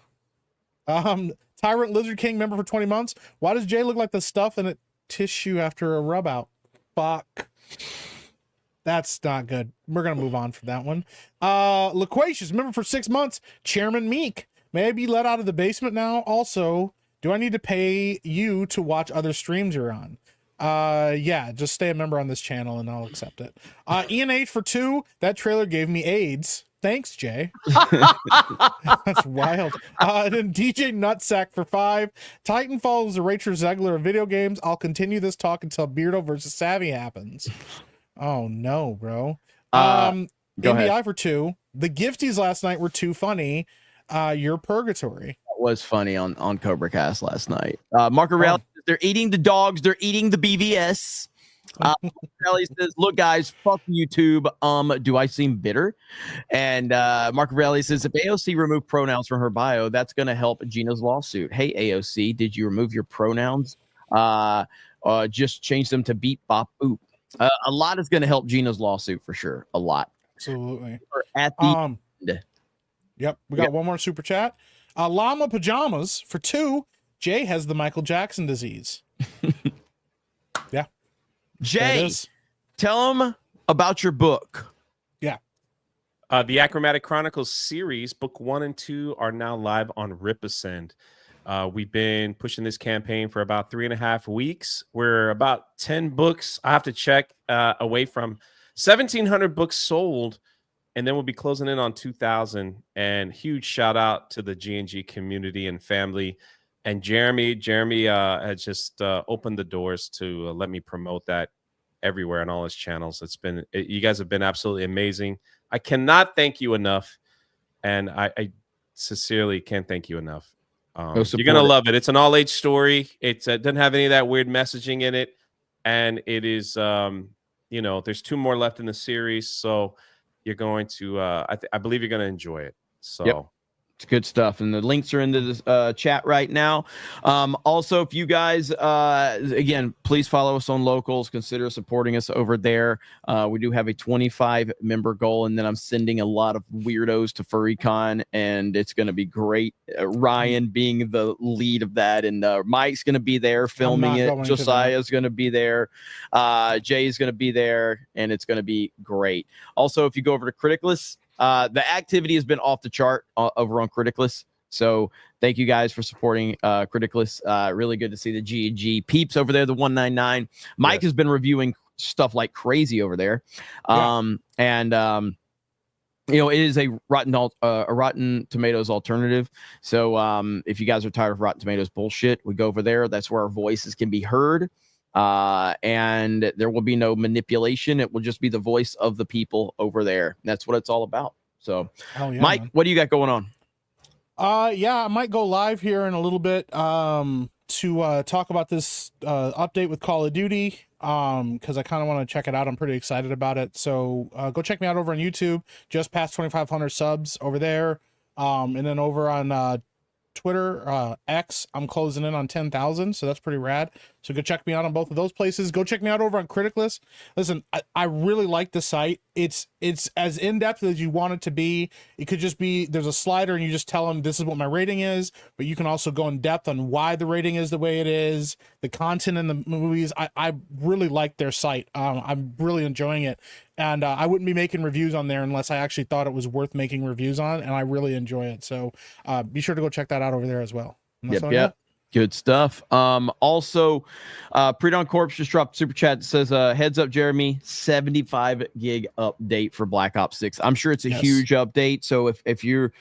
Tyrant Lizard King member for 20 months. Why does Jay look like the stuff in a tissue after a rub out? Fuck. That's not good. We're gonna move on from that one. Loquacious member for 6 months. Chairman Meek. May I be let out of the basement now? Also, do I need to pay you to watch other streams you're on? Yeah, just stay a member on this channel and I'll accept it. Ian H for 2. That trailer gave me AIDS. Thanks, Jay. That's wild. And then DJ Nutsack for 5. Titanfall is a Rachel Zegler of video games. I'll continue this talk until Beardo versus Savvy happens. Oh no, bro. NBI for 2. The Gifties last night were too funny. You're purgatory. That was funny on Cobra Cast last night. Marco Rally, they're eating the dogs, they're eating the BVS. Rally says, look guys, fuck YouTube. Do I seem bitter? And Marco Rally says, if AOC removed pronouns from her bio, that's gonna help Gina's lawsuit. Hey AOC, did you remove your pronouns? Just change them to beep bop boop. A lot is gonna help Gina's lawsuit for sure. A lot. Absolutely. At the end. Yep, we got one more super chat. Llama Pajamas for 2. Jay has the Michael Jackson disease. Yeah. Jay, tell them about your book. Yeah. The Achromatic Chronicles series, book 1 and 2, are now live on Ripascend. We've been pushing this campaign for about 3.5 weeks. We're about 10 books, I have to check, away from 1,700 books sold. And then we'll be closing in on 2,000. And huge shout out to the G&G community and family. And Jeremy has just opened the doors to let me promote that everywhere on all his channels. You guys have been absolutely amazing. I cannot thank you enough. And I sincerely can't thank you enough. You're going to love it. It's an all-age story. It doesn't have any of that weird messaging in it. And it is, there's 2 more left in the series. So you're going to, I believe you're going to enjoy it. So It's good stuff, and the links are in the chat right now. Also, if you guys, again, please follow us on Locals. Consider supporting us over there. We do have a 25-member goal, and then I'm sending a lot of weirdos to FurryCon, and it's going to be great. Ryan being the lead of that, and Mike's going to be there filming it. Josiah's going to be there. Jay's going to be there, and it's going to be great. Also, if you go over to Criticless, the activity has been off the chart over on Criticless. So thank you guys for supporting Criticless. Really good to see the G&G peeps over there, the 199. Mike has been reviewing stuff like crazy over there. You know, it is a Rotten Tomatoes alternative. So if you guys are tired of Rotten Tomatoes bullshit, we go over there. That's where our voices can be heard. And there will be no manipulation. It will just be the voice of the people over there. That's what it's all about. So, Mike, man, what do you got going on? I might go live here in a little bit to talk about this update with Call of Duty because I kind of want to check it out. I'm pretty excited about it. So go check me out over on YouTube. Just past 2,500 subs over there. And then over on Twitter, X, I'm closing in on 10,000, so that's pretty rad. So go check me out on both of those places. Go check me out over on Criticless. Listen, I really like the site. It's as in-depth as you want it to be. It could just be, there's a slider and you just tell them this is what my rating is, but you can also go in depth on why the rating is the way it is, the content in the movies. I really like their site. I'm really enjoying it. And I wouldn't be making reviews on there unless I actually thought it was worth making reviews on, and I really enjoy it. So be sure to go check that out over there as well. Yep. Good stuff. Also, Pre-Dawn Corpse just dropped super chat that says, heads up, Jeremy, 75 gig update for Black Ops 6. I'm sure it's a huge update. So if you're,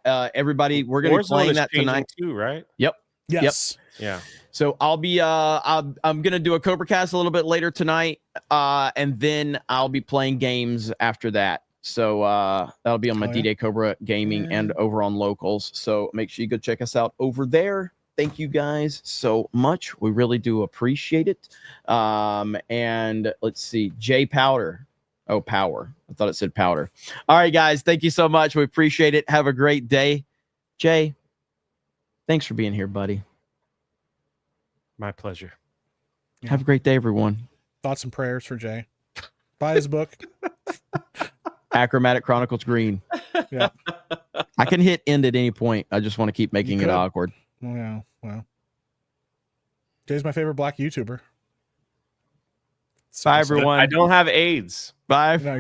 everybody, we're going to be playing that tonight too, right? Yep. Yes. Yep. Yeah. So I'll be, I'm going to do a Cobra Cast a little bit later tonight. And then I'll be playing games after that. So that'll be on my D-Day Cobra Gaming and over on Locals. So make sure you go check us out over there. Thank you guys so much. We really do appreciate it. And let's see, Jay Powder. Oh, Power. I thought it said Powder. All right, guys. Thank you so much. We appreciate it. Have a great day. Jay, thanks for being here, buddy. My pleasure. Have a great day, everyone. Thoughts and prayers for Jay. Buy his book. Achromatic Chronicles Green. Yeah. I can hit end at any point. I just want to keep making it awkward. Yeah, well. Jay's my favorite black YouTuber. Bye, everyone. I don't have AIDS. Bye.